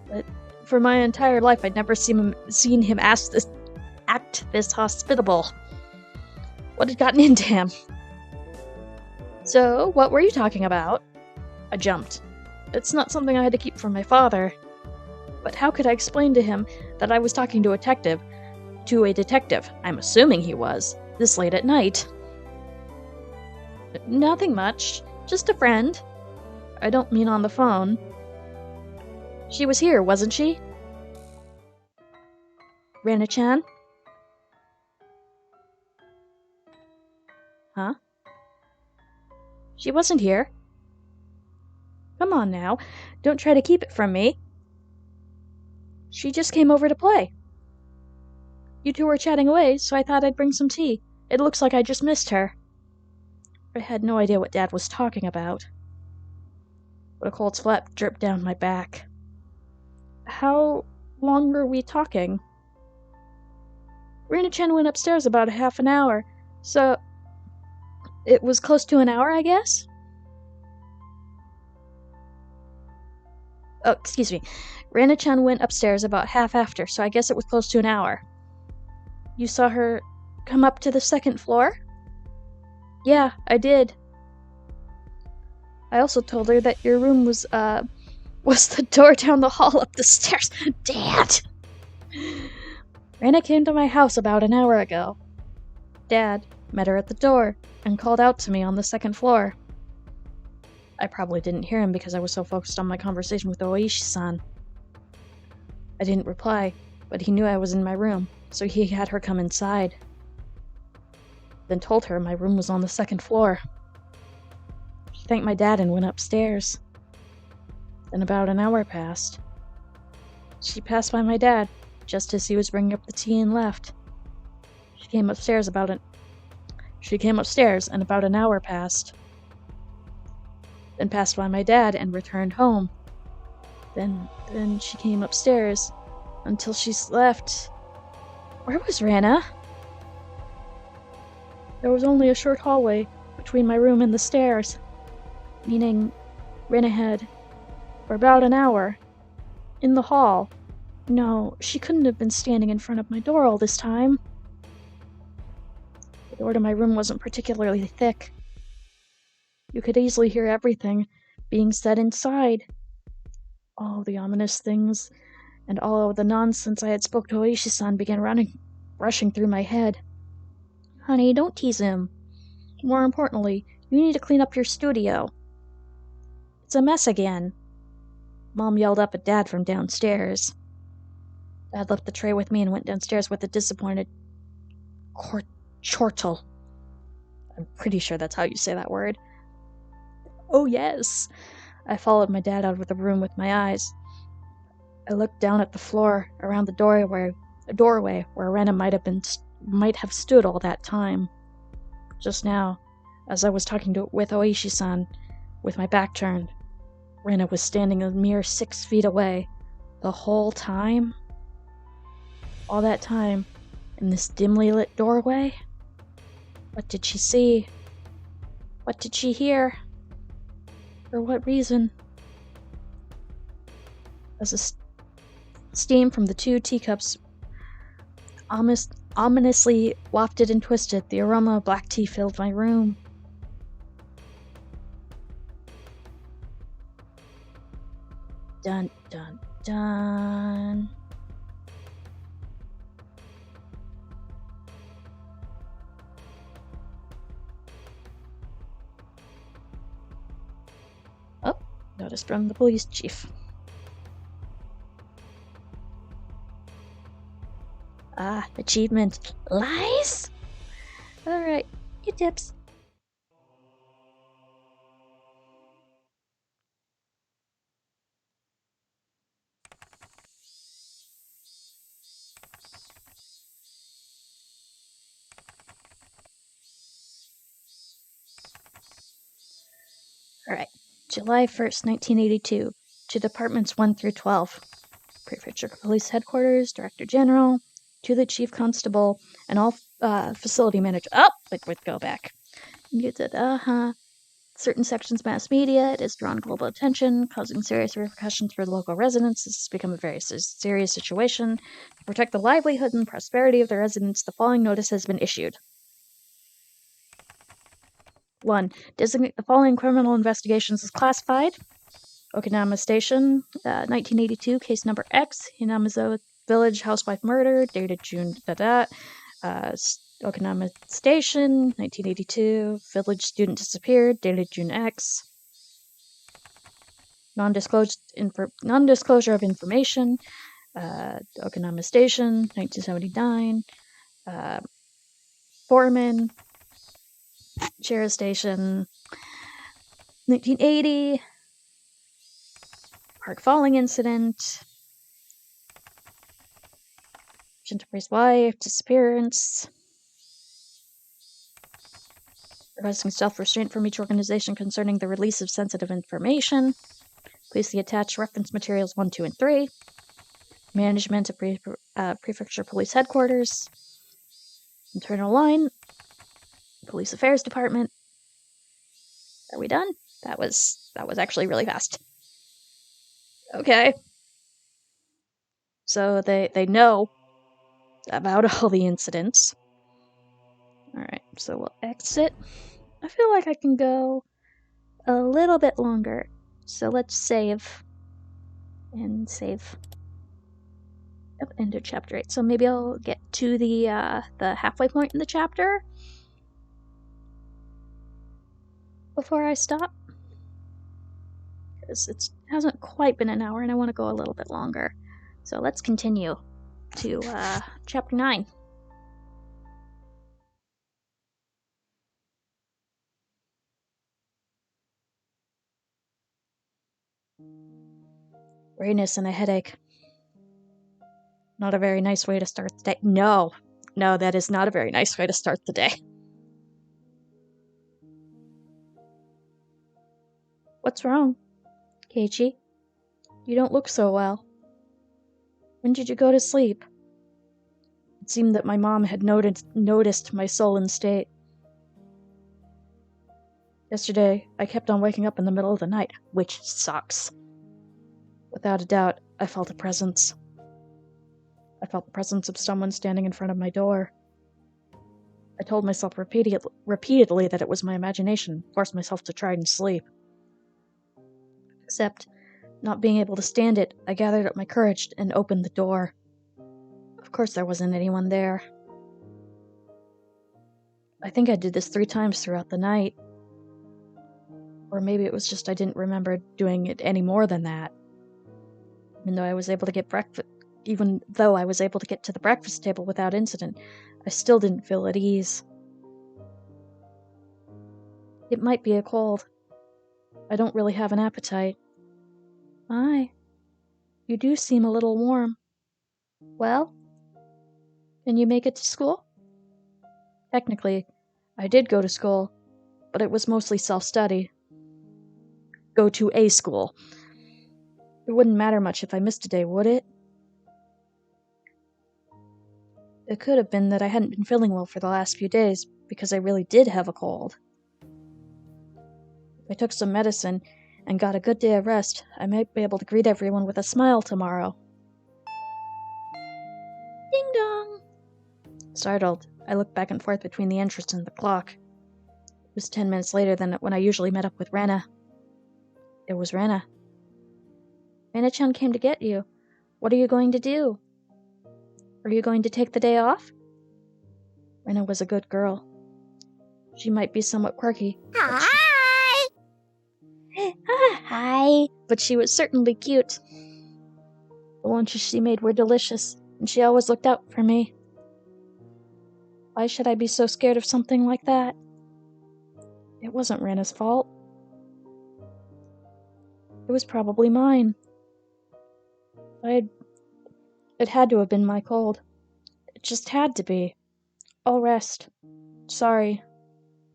But for my entire life, I'd never seen him act this hospitable. What had gotten into him? So, what were you talking about? I jumped. It's not something I had to keep from my father. But how could I explain to him that I was talking to a detective? I'm assuming he was, this late at night. Nothing much. Just a friend. I don't mean on the phone. She was here, wasn't she? Rena-chan? Huh? She wasn't here. Come on now, don't try to keep it from me. She just came over to play. You two were chatting away, so I thought I'd bring some tea. It looks like I just missed her. I had no idea what Dad was talking about. But a cold sweat dripped down my back. How long were we talking? Rena-chan went upstairs about half an hour, so it was close to an hour, I guess? Oh, excuse me. Rena-chan went upstairs about half after, so I guess it was close to an hour. You saw her come up to the 2nd floor? Yeah, I did. I also told her that your room was the door down the hall up the stairs. Dad! Rena came to my house about an hour ago. Dad met her at the door and called out to me on the 2nd floor. I probably didn't hear him because I was so focused on my conversation with Oishi-san. I didn't reply, but he knew I was in my room, so he had her come inside. Then told her my room was on the 2nd floor. She thanked my dad and went upstairs. Then about an hour passed. She passed by my dad, just as he was bringing up the tea and left. She came upstairs and about an hour passed. Then passed by my dad and returned home. Then she came upstairs until she left. Where was Rena? There was only a short hallway between my room and the stairs, meaning Rena had, for about an hour, in the hall. No, she couldn't have been standing in front of my door all this time. The door to my room wasn't particularly thick. You could easily hear everything being said inside. All the ominous things and all of the nonsense I had spoke to Oishi-san began rushing through my head. Honey, don't tease him. More importantly, you need to clean up your studio. It's a mess again. Mom yelled up at Dad from downstairs. Dad left the tray with me and went downstairs with a disappointed chortle. I'm pretty sure that's how you say that word. Oh yes. I followed my dad out of the room with my eyes. I looked down at the floor around the doorway where Rena might have stood all that time. Just now, as I was talking with Oishi-san, with my back turned, Rena was standing a mere 6 feet away. The whole time? All that time, in this dimly lit doorway? What did she see? What did she hear? For what reason? As the steam from the 2 teacups ominously wafted and twisted, the aroma of black tea filled my room. Dun, dun, dun. Oh, notice from the police chief. Ah, achievement. Lies? Alright, you tips. Alright, July 1st, 1982, to Departments 1 through 12. Prefecture Police Headquarters, Director General, to the Chief Constable, and all facility managers. Oh, wait, go back. Certain sections mass media, it has drawn global attention, causing serious repercussions for the local residents. This has become a very serious situation. To protect the livelihood and prosperity of the residents, the following notice has been issued. 1. Designate the following criminal investigations as classified. Okinama Station, 1982, case number X, Hinamizo Village housewife murder, dated June, Okinama Station, 1982, village student disappeared, dated June X. Non-disclosure of information, Okinama Station, 1979, Foreman, Sheriff Station, 1980, Park Falling Incident, Shintopri's wife, disappearance, requesting self-restraint from each organization concerning the release of sensitive information. Please see attached reference materials 1, 2, and 3. Management of Prefecture Police Headquarters. Internal line. Police Affairs Department. Are we done? That was actually really fast. Okay. So they know about all the incidents. Alright, so we'll exit. I feel like I can go a little bit longer. So let's save. And save. Yep, end of chapter 8. So maybe I'll get to the halfway point in the chapter before I stop. Because it hasn't quite been an hour and I want to go a little bit longer. So let's continue to chapter 9. Weariness and a headache. Not a very nice way to start the day. No, that is not a very nice way to start the day. What's wrong, Keiichi? You don't look so well. When did you go to sleep? It seemed that my mom had noticed my sullen state. Yesterday, I kept on waking up in the middle of the night, which sucks. Without a doubt, I felt a presence. I felt the presence of someone standing in front of my door. I told myself repeatedly that it was my imagination, forced myself to try and sleep. Except, not being able to stand it, I gathered up my courage and opened the door. Of course there wasn't anyone there. I think I did this 3 times throughout the night. Or maybe it was just I didn't remember doing it any more than that. Even though I was able to get to the breakfast table without incident, I still didn't feel at ease. It might be a cold. I don't really have an appetite. My, you do seem a little warm. Well, can you make it to school? Technically, I did go to school, but it was mostly self-study. Go to a school. It wouldn't matter much if I missed a day, would it? It could have been that I hadn't been feeling well for the last few days, because I really did have a cold. If I took some medicine and got a good day of rest, I might be able to greet everyone with a smile tomorrow. Ding dong! Startled, I looked back and forth between the entrance and the clock. It was 10 minutes later than when I usually met up with Rena. It was Rena. Rena-chan came to get you. What are you going to do? Are you going to take the day off? Rena was a good girl. She might be somewhat quirky. Hi! Hi! But she was certainly cute. The lunches she made were delicious, and she always looked out for me. Why should I be so scared of something like that? It wasn't Rena's fault. It was probably mine. It had to have been my cold. It just had to be. I'll rest. Sorry.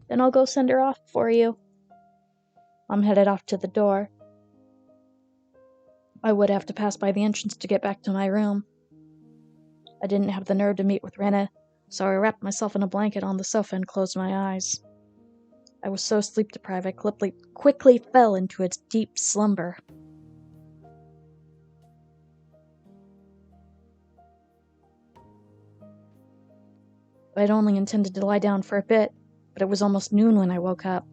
Then I'll go send her off for you. Mom headed off to the door. I would have to pass by the entrance to get back to my room. I didn't have the nerve to meet with Rena, so I wrapped myself in a blanket on the sofa and closed my eyes. I was so sleep-deprived I quickly fell into a deep slumber. I'd only intended to lie down for a bit, but it was almost noon when I woke up.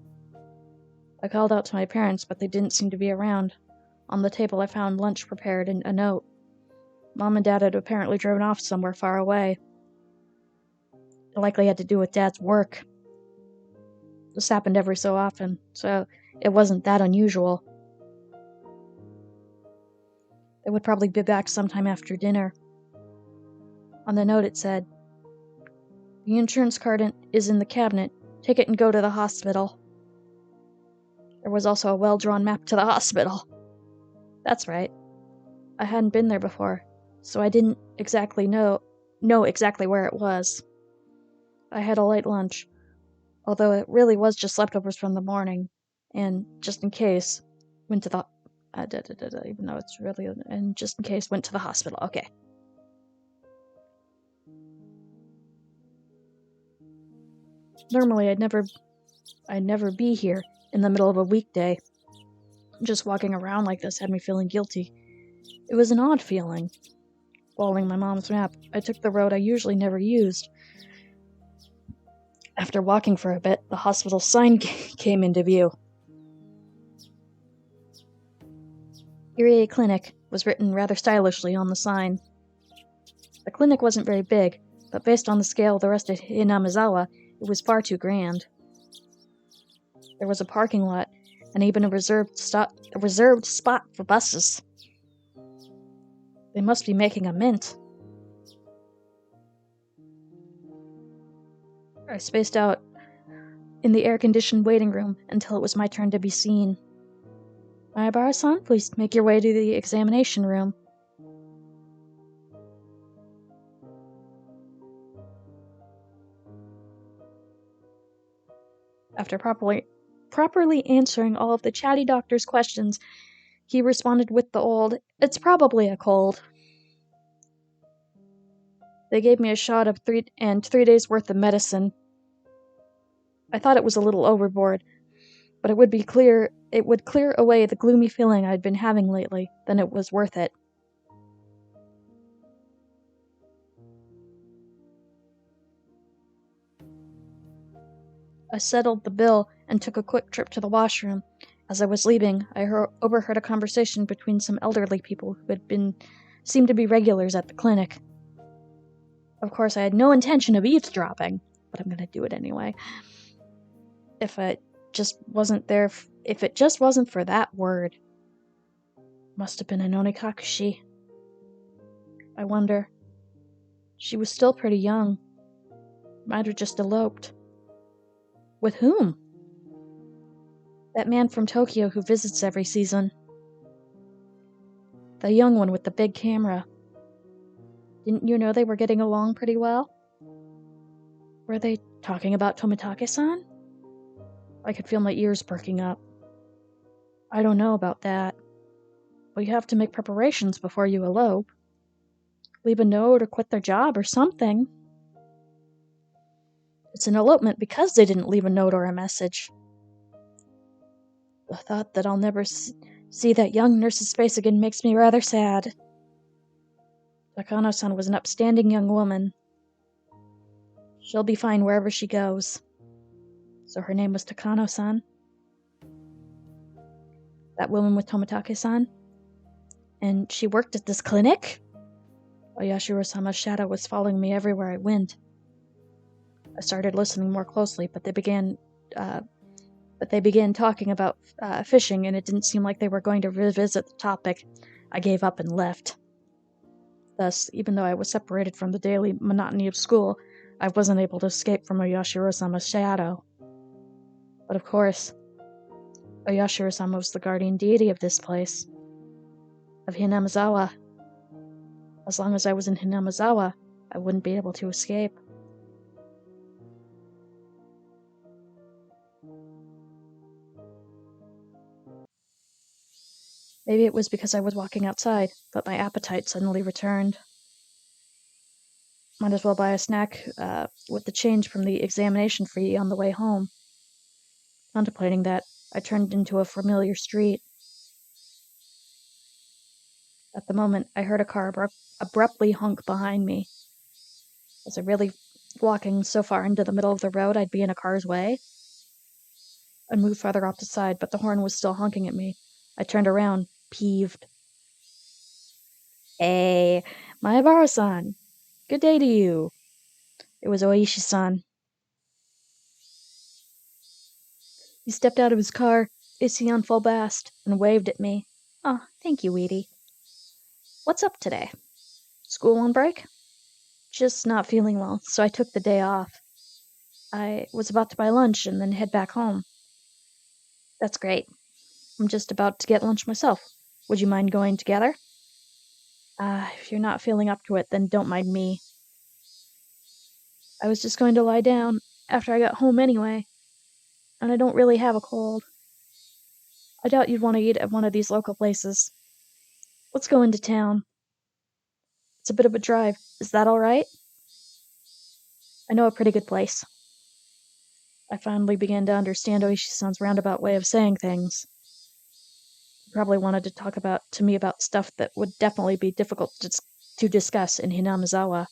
I called out to my parents, but they didn't seem to be around. On the table I found lunch prepared and a note. Mom and Dad had apparently driven off somewhere far away. It likely had to do with Dad's work. This happened every so often, so it wasn't that unusual. They would probably be back sometime after dinner. On the note it said, "The insurance card is in the cabinet. Take it and go to the hospital." There was also a well-drawn map to the hospital. That's right. I hadn't been there before, so I didn't exactly know exactly where it was. I had a light lunch, although it really was just leftovers from the morning, and just in case, went to the even though it's really, and just in case, went to the hospital. Okay. Normally, I'd never be here in the middle of a weekday. Just walking around like this had me feeling guilty. It was an odd feeling. Following my mom's map, I took the road I usually never used. After walking for a bit, the hospital sign came into view. Irie Clinic was written rather stylishly on the sign. The clinic wasn't very big, but based on the scale of the rest of Hinamizawa, it was far too grand. There was a parking lot, and even a reserved spot for buses. They must be making a mint. I spaced out in the air-conditioned waiting room until it was my turn to be seen. Maebara-san, please make your way to the examination room. After properly answering all of the chatty doctor's questions, he responded with the old, "It's probably a cold." They gave me a shot of 3 days worth of medicine. I thought it was a little overboard, but it would clear away the gloomy feeling I'd been having lately, then it was worth it. I settled the bill and took a quick trip to the washroom. As I was leaving, I overheard a conversation between some elderly people who seemed to be regulars at the clinic. Of course, I had no intention of eavesdropping, but I'm gonna do it anyway. If it just wasn't for that word. Must have been an Onikakushi. I wonder. She was still pretty young. Might have just eloped. With whom? That man from Tokyo who visits every season. The young one with the big camera. Didn't you know they were getting along pretty well? Were they talking about Tomitake-san? I could feel my ears perking up. I don't know about that. But you have to make preparations before you elope. Leave a note or quit their job or something. It's an elopement because they didn't leave a note or a message. The thought that I'll never see that young nurse's face again makes me rather sad. Takano-san was an upstanding young woman. She'll be fine wherever she goes. So her name was Takano-san? That woman with Tomitake-san? And she worked at this clinic? Oyashiro-sama's shadow was following me everywhere I went. I started listening more closely, but they began talking about fishing, and it didn't seem like they were going to revisit the topic. I gave up and left. Thus, even though I was separated from the daily monotony of school, I wasn't able to escape from Oyashiro-sama's shadow. But of course, Oyashiro-sama was the guardian deity of this place, of Hinamizawa. As long as I was in Hinamizawa, I wouldn't be able to escape. Maybe it was because I was walking outside, but my appetite suddenly returned. Might as well buy a snack with the change from the examination fee on the way home. Contemplating that, I turned into a familiar street. At the moment, I heard a car abruptly honk behind me. Was I really walking so far into the middle of the road I'd be in a car's way? I moved farther off the side, but the horn was still honking at me. I turned around, peeved. Hey, Maebara-san. Good day to you. It was Oishi-san. He stepped out of his car, AC on full blast, and waved at me. Oh, thank you, Weedy. What's up today? School on break? Just not feeling well, so I took the day off. I was about to buy lunch and then head back home. That's great. I'm just about to get lunch myself. Would you mind going together? If you're not feeling up to it, then don't mind me. I was just going to lie down after I got home anyway, and I don't really have a cold. I doubt you'd want to eat at one of these local places. Let's go into town. It's a bit of a drive. Is that all right? I know a pretty good place. I finally began to understand Oishi-san's roundabout way of saying things. He probably wanted to talk to me about stuff that would definitely be difficult to discuss in Hinamizawa.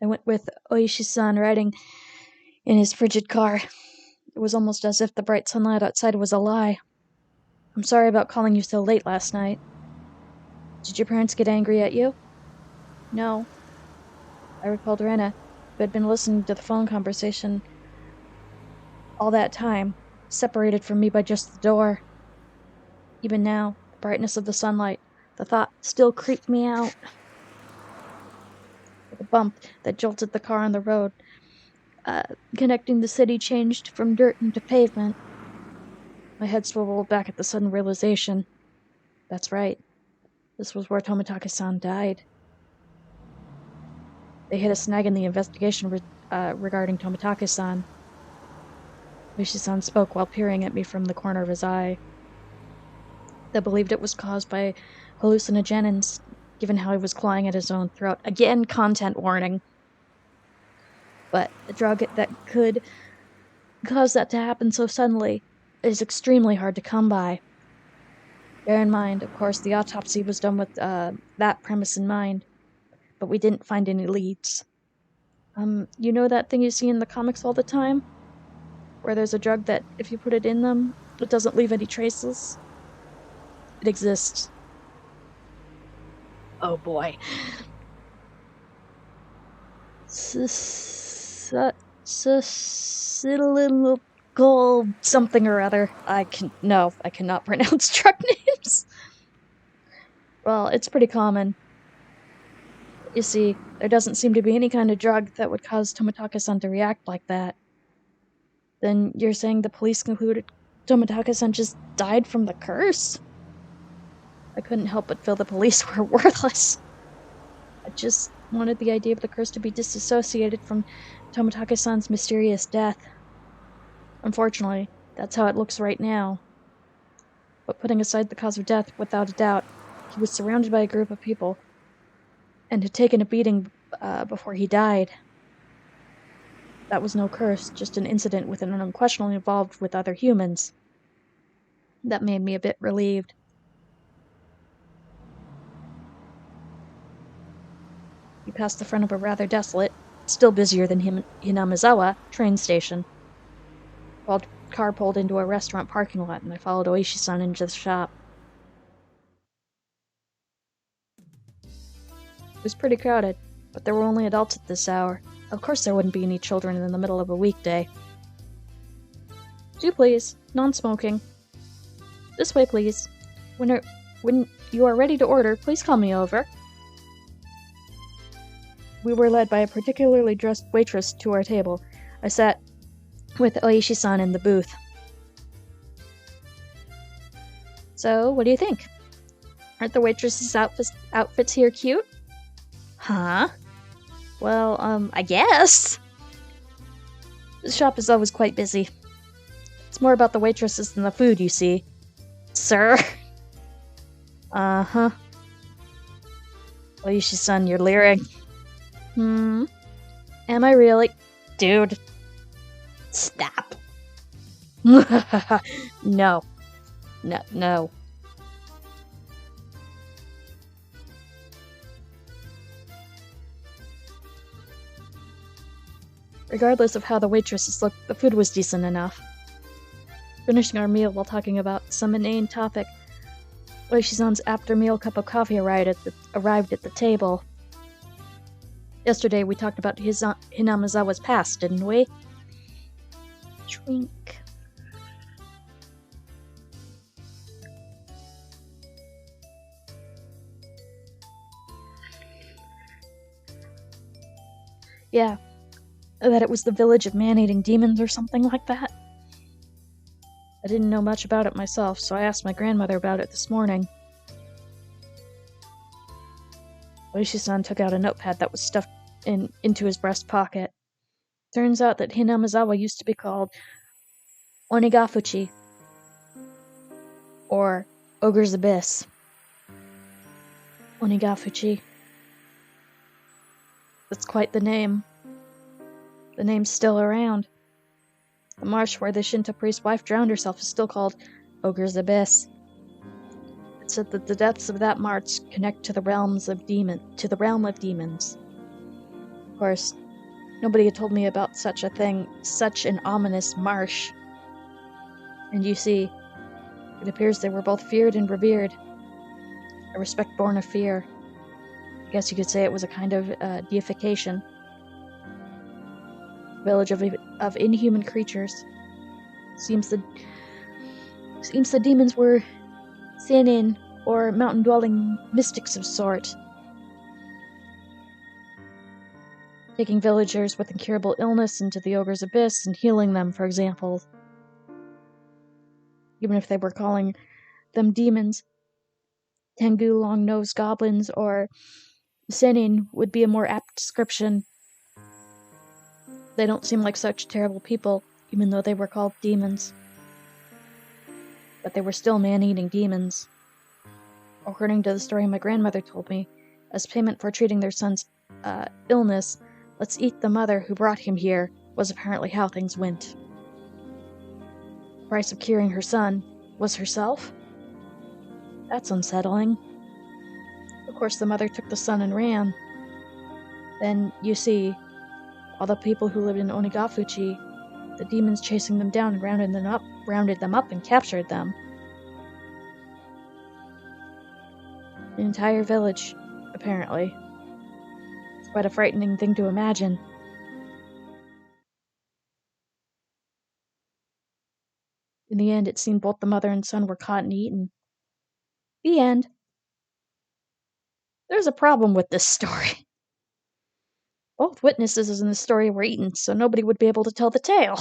I went with Oishi-san riding in his frigid car. It was almost as if the bright sunlight outside was a lie. I'm sorry about calling you so late last night. Did your parents get angry at you? No. I recalled Rena, who had been listening to the phone conversation all that time, separated from me by just the door. Even now, the brightness of the sunlight, the thought still creeped me out. The bump that jolted the car on the road, connecting the city, changed from dirt into pavement. My head swiveled back at the sudden realization. That's right. This was where Tomitake-san died. They hit a snag in the investigation regarding Tomitake-san. Oishi-san spoke while peering at me from the corner of his eye. They believed it was caused by hallucinogens, given how he was clawing at his own throat. Again, content warning. But a drug that could cause that to happen so suddenly is extremely hard to come by. Bear in mind, of course, the autopsy was done with that premise in mind, but we didn't find any leads. You know that thing you see in the comics all the time? Where there's a drug that, if you put it in them, it doesn't leave any traces? It exists. Oh boy. Gold something or other. I cannot pronounce drug names. Well, it's pretty common. You see, there doesn't seem to be any kind of drug that would cause Tomitake-san to react like that. Then you're saying the police concluded Tomitake-san just died from the curse? I couldn't help but feel the police were worthless. I just wanted the idea of the curse to be disassociated from Tomitake-san's mysterious death. Unfortunately, that's how it looks right now. But putting aside the cause of death, without a doubt, he was surrounded by a group of people and had taken a beating before he died. That was no curse, just an incident with an unquestionably involved with other humans. That made me a bit relieved. We passed the front of a rather desolate, still busier than Hinamizawa, train station. While the car pulled into a restaurant parking lot, and I followed Oishi-san into the shop. It was pretty crowded, but there were only adults at this hour. Of course there wouldn't be any children in the middle of a weekday. Do please, non-smoking. This way, please. When you are ready to order, please call me over. We were led by a particularly dressed waitress to our table. I sat with Oishi-san in the booth. So, what do you think? Aren't the waitress's outfits here cute? Huh? Well, I guess. The shop is always quite busy. It's more about the waitresses than the food, you see. Sir? Uh-huh. Oishi-san, you're leering. Am I really? Dude. Stop. No. No. Regardless of how the waitresses looked, the food was decent enough. Finishing our meal while talking about some inane topic, Oishi-san's after-meal cup of coffee arrived at the table. Yesterday we talked about Hinamizawa's past, didn't we? Drink. Yeah. That it was the village of man-eating demons or something like that. I didn't know much about it myself, so I asked my grandmother about it this morning. Oishi-san took out a notepad that was stuffed into his breast pocket. Turns out that Hinamizawa used to be called Onikakushi, or Ogre's Abyss. Onikakushi. That's quite the name. The name's still around. The marsh where the Shinto priest's wife drowned herself is still called Ogre's Abyss. It's said that the depths of that marsh connect to the realm of demons. Of course, nobody had told me about such a thing, such an ominous marsh. And you see, it appears they were both feared and revered. A respect born of fear. I guess you could say it was a kind of deification. Village of inhuman creatures. Seems the demons were Seinen, or mountain-dwelling mystics of sort. Taking villagers with incurable illness into the Ogre's Abyss and healing them, for example. Even if they were calling them demons, Tengu long-nosed goblins or Seinen would be a more apt description. They don't seem like such terrible people, even though they were called demons. But they were still man-eating demons. According to the story my grandmother told me, as payment for treating their son's illness, let's eat the mother who brought him here, was apparently how things went. The price of curing her son was herself? That's unsettling. Of course, the mother took the son and ran. Then, you see, all the people who lived in Onikakushi, the demons chasing them down and rounded them up and captured them. The entire village, apparently. It's quite a frightening thing to imagine. In the end, it seemed both the mother and son were caught and eaten. The end. There's a problem with this story. Both witnesses in the story were eaten, so nobody would be able to tell the tale.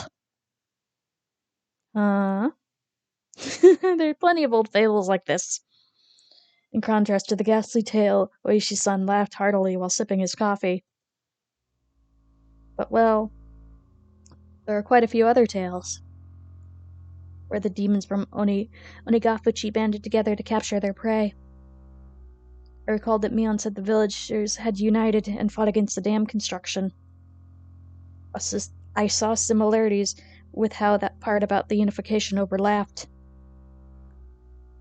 There are plenty of old fables like this. In contrast to the ghastly tale, Oishi-san laughed heartily while sipping his coffee. But, well, there are quite a few other tales, where the demons from Onikakushi banded together to capture their prey. I recalled that Mion said the villagers had united and fought against the dam construction. I saw similarities with how that part about the unification overlapped.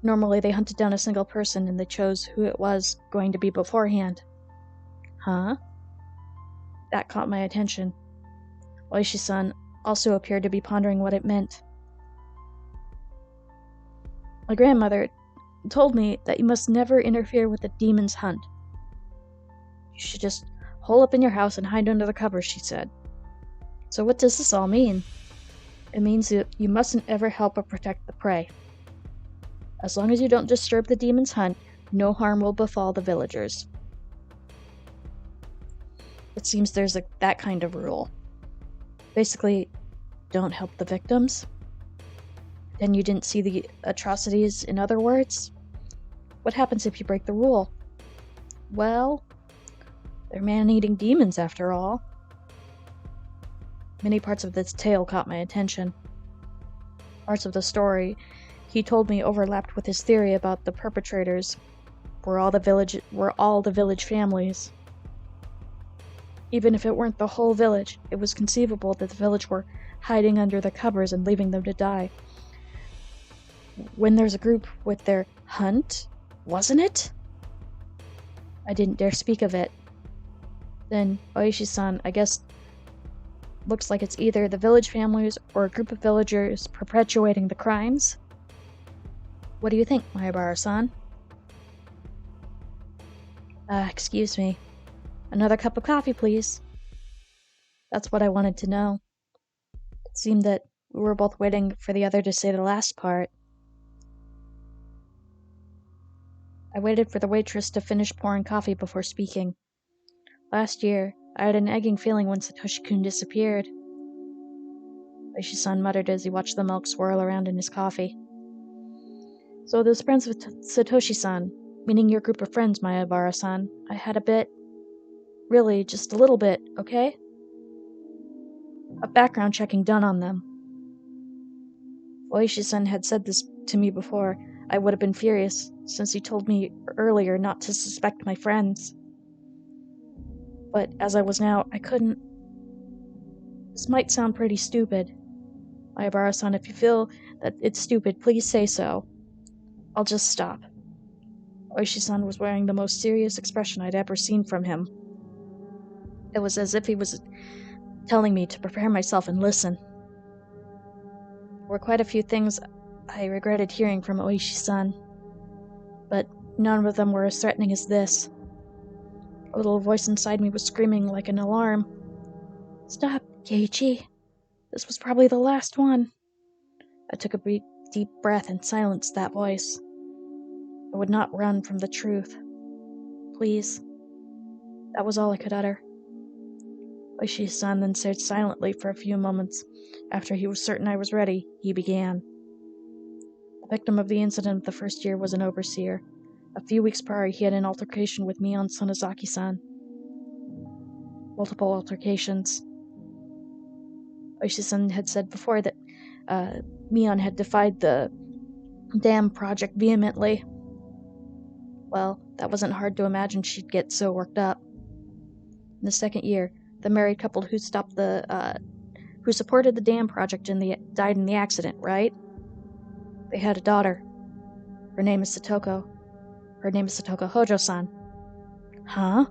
Normally they hunted down a single person and they chose who it was going to be beforehand. Huh? That caught my attention. Oishi-san also appeared to be pondering what it meant. My grandmother told me that you must never interfere with the demon's hunt. You should just hole up in your house and hide under the covers, she said. So what does this all mean? It means that you mustn't ever help or protect the prey. As long as you don't disturb the demon's hunt, no harm will befall the villagers. It seems there's that kind of rule. Basically, don't help the victims. Then you didn't see the atrocities, in other words? What happens if you break the rule? Well, they're man-eating demons after all. Many parts of this tale caught my attention. Parts of the story he told me overlapped with his theory about the perpetrators were all the village families. Even if it weren't the whole village, it was conceivable that the village were hiding under the covers and leaving them to die. When there's a group with their hunt, wasn't it? I didn't dare speak of it. Then, Oishi-san, I guess, looks like it's either the village families or a group of villagers perpetuating the crimes. What do you think, Mahabara-san? Excuse me. Another cup of coffee, please. That's what I wanted to know. It seemed that we were both waiting for the other to say the last part. I waited for the waitress to finish pouring coffee before speaking. Last year, I had a nagging feeling when Satoshi-kun disappeared. Oishi-san muttered as he watched the milk swirl around in his coffee. So those friends with Satoshi-san, meaning your group of friends, Mahabara-san, I had a bit, really, just a little bit, okay? Of background checking done on them. If Oishi-san had said this to me before, I would have been furious, since he told me earlier not to suspect my friends. But as I was now, I couldn't. This might sound pretty stupid. Mahabara-san, if you feel that it's stupid, please say so. I'll just stop. Oishi-san was wearing the most serious expression I'd ever seen from him. It was as if he was telling me to prepare myself and listen. There were quite a few things I regretted hearing from Oishi-san, but none of them were as threatening as this. A little voice inside me was screaming like an alarm. Stop, Keiichi. This was probably the last one. I took a deep breath and silenced that voice. I would not run from the truth. Please. That was all I could utter. Oishi-san then stared silently for a few moments. After he was certain I was ready, he began. The victim of the incident of the first year was an overseer. A few weeks prior, he had an altercation with Mion Sonozaki-san. Multiple altercations. Oishi-san had said before that Mion had defied the dam project vehemently. Well, that wasn't hard to imagine she'd get so worked up. In the second year, the married couple who supported the dam project died in the accident, right? They had a daughter. Her name is Satoko. Her name is Satoko Hojo-san. Huh?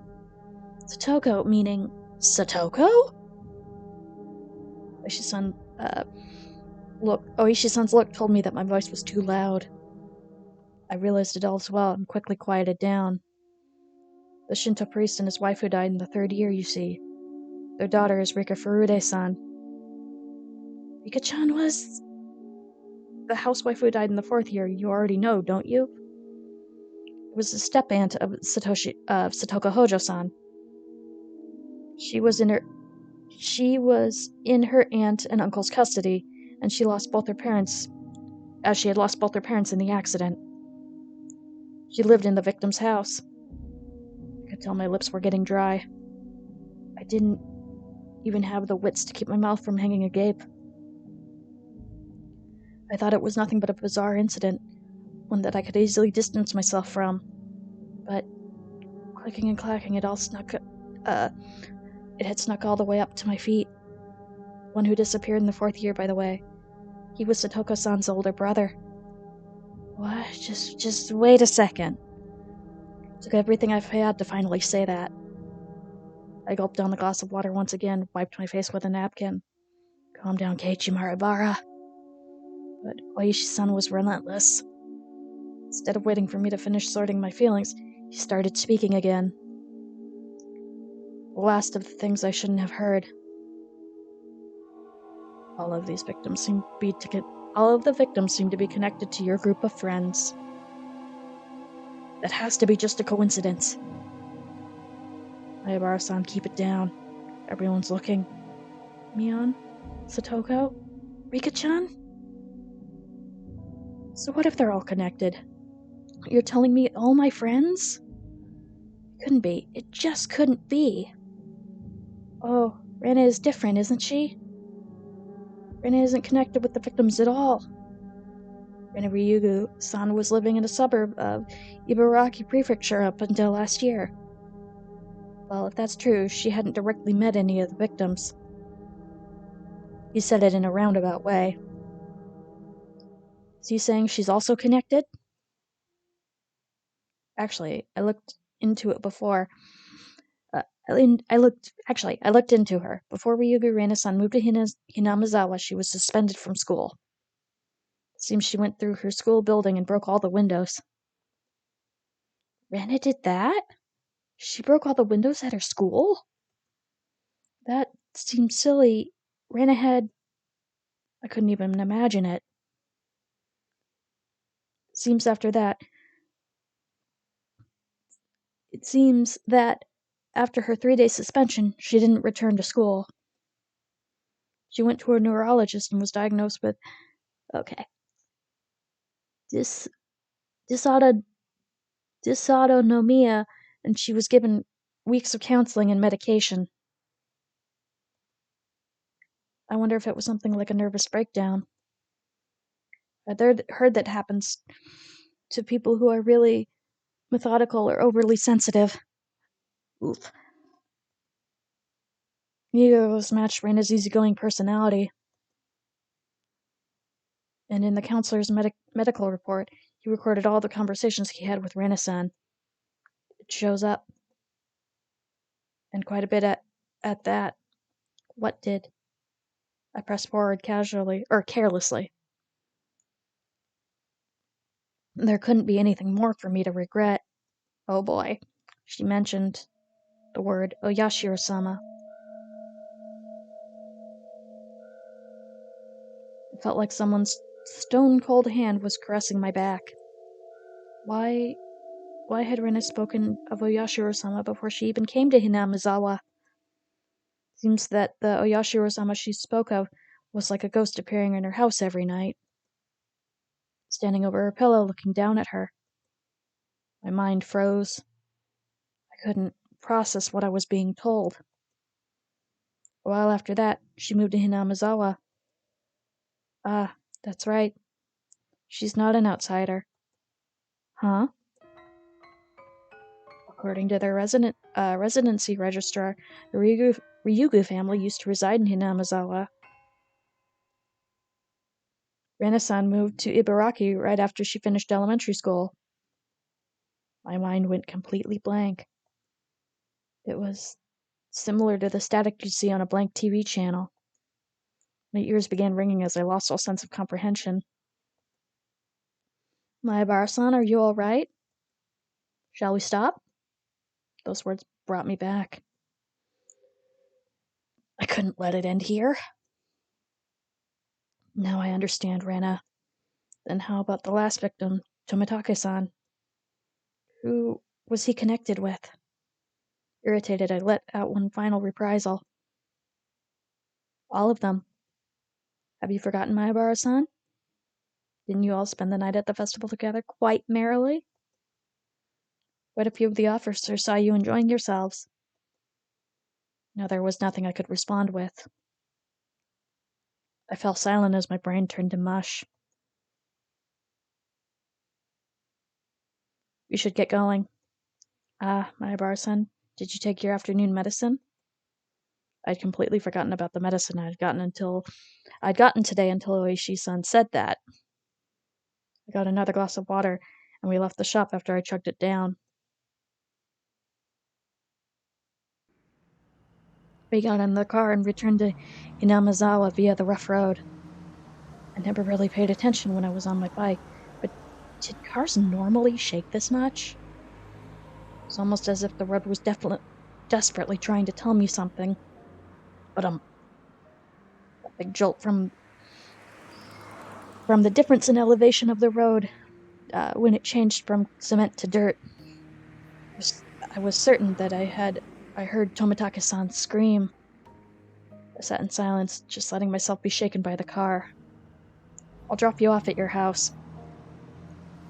Satoko meaning Satoko? Oishi-san's look told me that my voice was too loud. I realized it all as well and quickly quieted down. The Shinto priest and his wife who died in the third year, you see. Their daughter is Rika Furude-san. Rika-chan was the housewife who died in the fourth year. You already know, don't you? It was the step-aunt of Satoko Hojo-san. She was in her aunt and uncle's custody, and she had lost both her parents in the accident. She lived in the victim's house. I could tell my lips were getting dry. I didn't even have the wits to keep my mouth from hanging agape. I thought it was nothing but a bizarre incident, one that I could easily distance myself from. But Clicking and clacking, it had snuck all the way up to my feet. One who disappeared in the 4th year, by the way. He was Satoko-san's older brother. What? Just wait a second. Took everything I've had to finally say that. I gulped down the glass of water once again, wiped my face with a napkin. Calm down, Keiichi Maribara. But Oishi-san was relentless. Instead of waiting for me to finish sorting my feelings, he started speaking again. The last of the things I shouldn't have heard. All of the victims seem to be connected to your group of friends. That has to be just a coincidence. Ayabara-san, keep it down. Everyone's looking. Mion? Satoko? Rika-chan? So what if they're all connected? You're telling me all my friends? Couldn't be. It just couldn't be. Oh, Rena is different, isn't she? Rena isn't connected with the victims at all. Rena Ryugu-san was living in a suburb of Ibaraki Prefecture up until last year. Well, if that's true, she hadn't directly met any of the victims. He said it in a roundabout way. Is he saying she's also connected? Actually, I looked into it before. I looked into her. Before Ryugu Rena-san moved to Hinamizawa, she was suspended from school. Seems she went through her school building and broke all the windows. Rena did that? She broke all the windows at her school? That seems silly. Rena had... I couldn't even imagine it. It seems that after her 3-day suspension, she didn't return to school. She went to a neurologist and was diagnosed with... Okay. Dysautonomia, and she was given weeks of counseling and medication. I wonder if it was something like a nervous breakdown. I'd heard that happens to people who are really methodical or overly sensitive. Oof. Neither of us matched Rena's easygoing personality. And in the counselor's medical report, he recorded all the conversations he had with Rena-san. It shows up. And quite a bit at that. What did? I pressed forward carelessly. There couldn't be anything more for me to regret. Oh boy. She mentioned the word Oyashiro-sama. It felt like someone's stone-cold hand was caressing my back. Why had Rena spoken of Oyashiro-sama before she even came to Hinamizawa? Seems that the Oyashiro-sama she spoke of was like a ghost appearing in her house every night, standing over her pillow looking down at her. My mind froze. I couldn't process what I was being told. A while after that, she moved to Hinamizawa. Ah, that's right. She's not an outsider. Huh? According to their residency registrar, the Ryugu family used to reside in Hinamizawa. Rena-san moved to Ibaraki right after she finished elementary school. My mind went completely blank. It was similar to the static you see on a blank TV channel. My ears began ringing as I lost all sense of comprehension. Maebara-san, are you all right? Shall we stop? Those words brought me back. I couldn't let it end here. Now I understand, Rena. Then how about the last victim, Tomitake-san? Who was he connected with? Irritated, I let out one final reprisal. All of them. Have you forgotten Maebara-san? Didn't you all spend the night at the festival together quite merrily? Quite a few of the officers saw you enjoying yourselves. Now there was nothing I could respond with. I fell silent as my brain turned to mush. We should get going. Mahabara-san, did you take your afternoon medicine? I'd completely forgotten about the medicine I'd gotten today until Oishi-san said that. I got another glass of water, and we left the shop after I chugged it down. We got in the car and returned to Inamazawa via the rough road. I never really paid attention when I was on my bike, but did cars normally shake this much? It's almost as if the road was desperately trying to tell me something. But a big jolt from the difference in elevation of the road when it changed from cement to dirt. I was certain that I heard Tomitake-san scream. I sat in silence, just letting myself be shaken by the car. I'll drop you off at your house.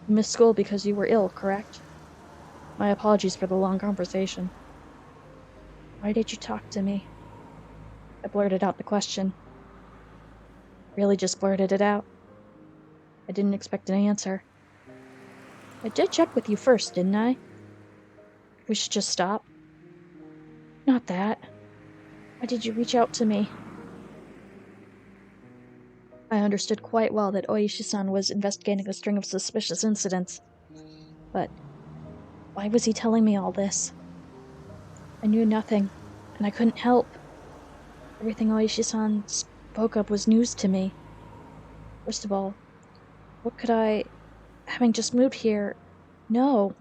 You missed school because you were ill, correct? My apologies for the long conversation. Why did you talk to me? I blurted out the question. Really just blurted it out. I didn't expect an answer. I did check with you first, didn't I? We should just stop. Not that. Why did you reach out to me? I understood quite well that Oishi-san was investigating a string of suspicious incidents. But why was he telling me all this? I knew nothing, and I couldn't help. Everything Oishi-san spoke of was news to me. First of all, what could I, having just moved here, know?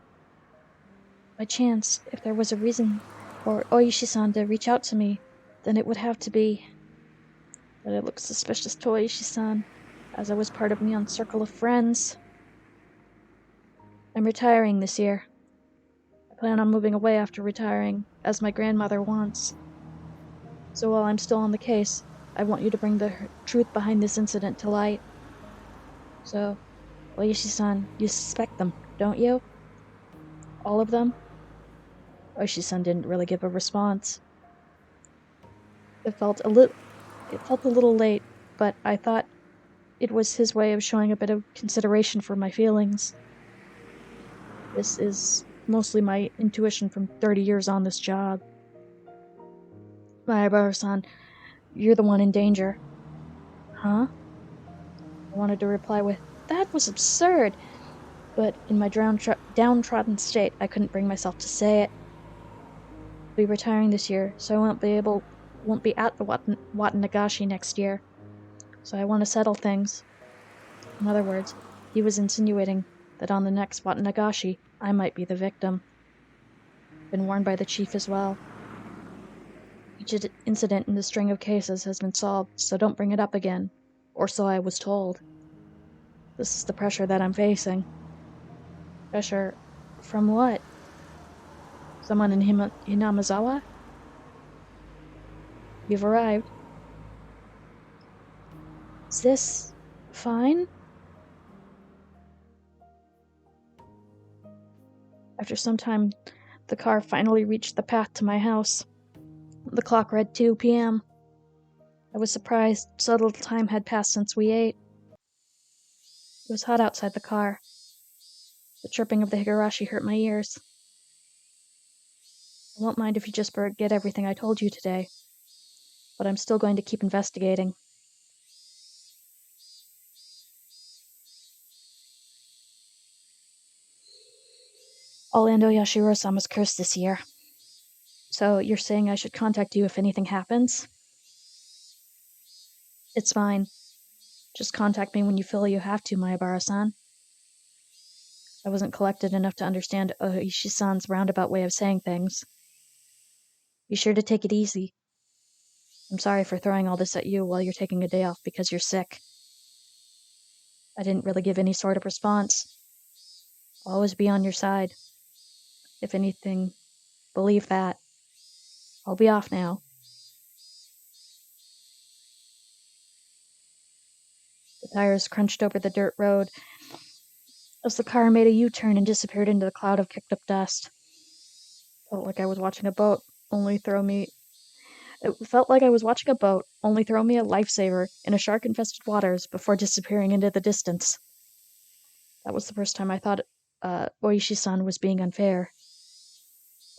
By chance, if there was a reason for Oishi-san to reach out to me, then it would have to be that it looked suspicious to Oishi-san, as I was part of Neon's circle of friends. I'm retiring this year. I plan on moving away after retiring, as my grandmother wants. So while I'm still on the case, I want you to bring the truth behind this incident to light. So, Oishi-san, you suspect them, don't you? All of them? Oishi-san didn't really give a response. It felt a little late, but I thought it was his way of showing a bit of consideration for my feelings. This is mostly my intuition from 30 years on this job. Mahabara-san, you're the one in danger. Huh? I wanted to reply with, that was absurd, but in my downtrodden state, I couldn't bring myself to say it. I'll be retiring this year, so I won't be at the Watanagashi next year. So I want to settle things. In other words, he was insinuating that on the next Watanagashi, I might be the victim. Been warned by the chief as well. Each incident in the string of cases has been solved, so don't bring it up again. Or so I was told. This is the pressure that I'm facing. Pressure from what? Someone in Hinamazawa? You've arrived. Is this fine? After some time, the car finally reached the path to my house. The clock read 2 p.m. I was surprised so little time had passed since we ate. It was hot outside the car. The chirping of the Higurashi hurt my ears. I won't mind if you just forget everything I told you today, but I'm still going to keep investigating. All Ando Yashiro-sama's cursed this year. So you're saying I should contact you if anything happens? It's fine. Just contact me when you feel you have to, Mahabara-san. I wasn't collected enough to understand Oishi-san's roundabout way of saying things. Be sure to take it easy. I'm sorry for throwing all this at you while you're taking a day off because you're sick. I didn't really give any sort of response. I'll always be on your side. If anything, believe that. I'll be off now. The tires crunched over the dirt road as the car made a U-turn and disappeared into the cloud of kicked-up dust. Felt like I was watching a boat, only throw me a lifesaver in a shark-infested waters before disappearing into the distance. That was the first time I thought Oishi-san was being unfair.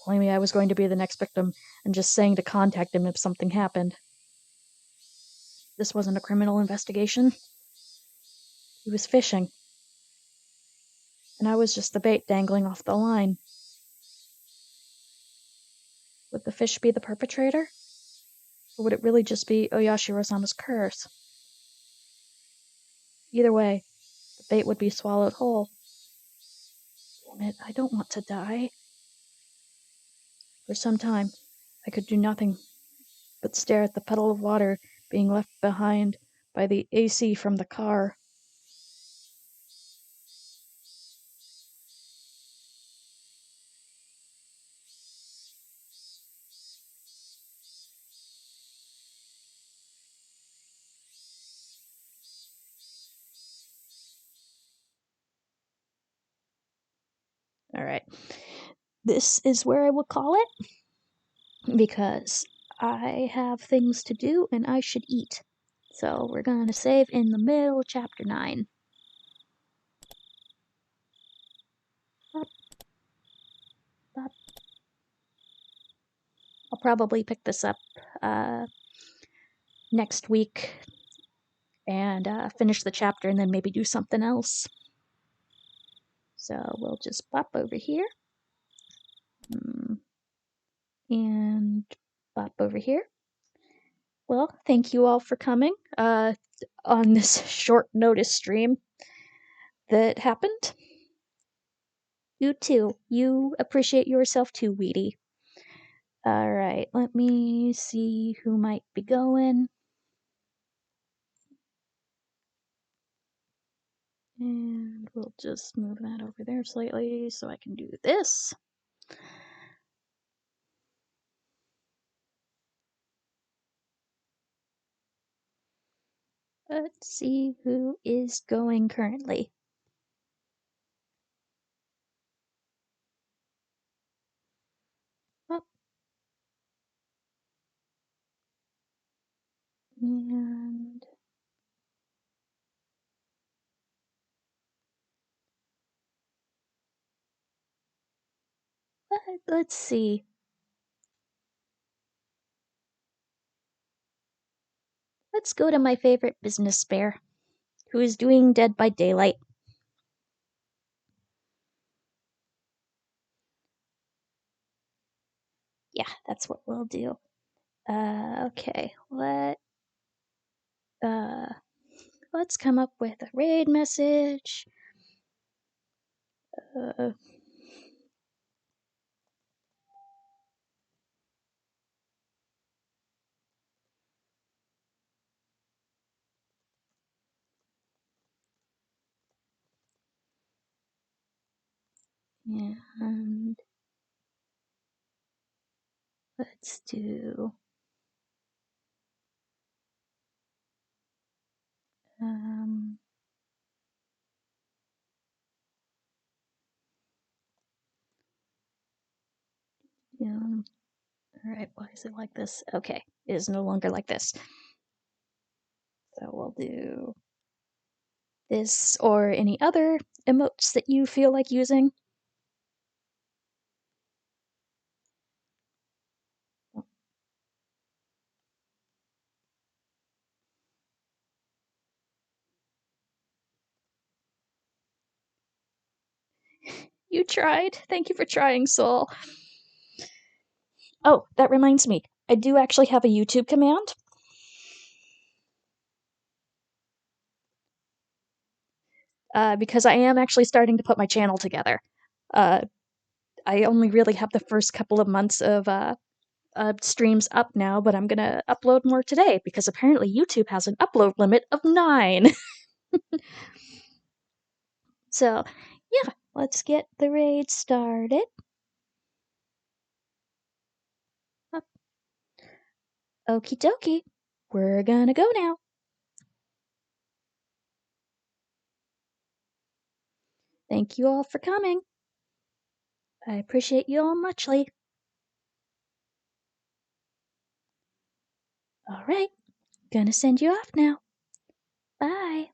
telling me I was going to be the next victim and just saying to contact him if something happened. This wasn't a criminal investigation. He was fishing. And I was just the bait dangling off the line. Would the fish be the perpetrator? Or would it really just be Oyashiro-sama's curse? Either way, the bait would be swallowed whole. Damn it, I don't want to die. For some time, I could do nothing but stare at the puddle of water being left behind by the AC from the car. Alright. This is where I will call it, because I have things to do and I should eat. So we're gonna save in the middle of chapter 9. Bop, bop. I'll probably pick this up next week and finish the chapter and then maybe do something else. So we'll just pop over here. And pop over here. Well, thank you all for coming on this short notice stream that happened. You too. You appreciate yourself too, Weedy. Alright, let me see who might be going. And we'll just move that over there slightly so I can do this. Let's see who is going currently. Up. And let's see. Let's go to my favorite business bear, who is doing Dead by Daylight. Yeah, that's what we'll do. Okay, let's come up with a raid message. Uh, and let's do yeah. Alright, why is it like this? Okay, it is no longer like this. So we'll do this or any other emotes that you feel like using. You tried. Thank you for trying, Soul. Oh, that reminds me. I do actually have a YouTube command. Because I am actually starting to put my channel together. I only really have the first couple of months of streams up now, but I'm gonna upload more today because apparently YouTube has an upload limit of 9. So, yeah, let's get the raid started. Okie dokie, we're gonna go now. Thank you all for coming. I appreciate you all muchly. Alright, gonna send you off now. Bye.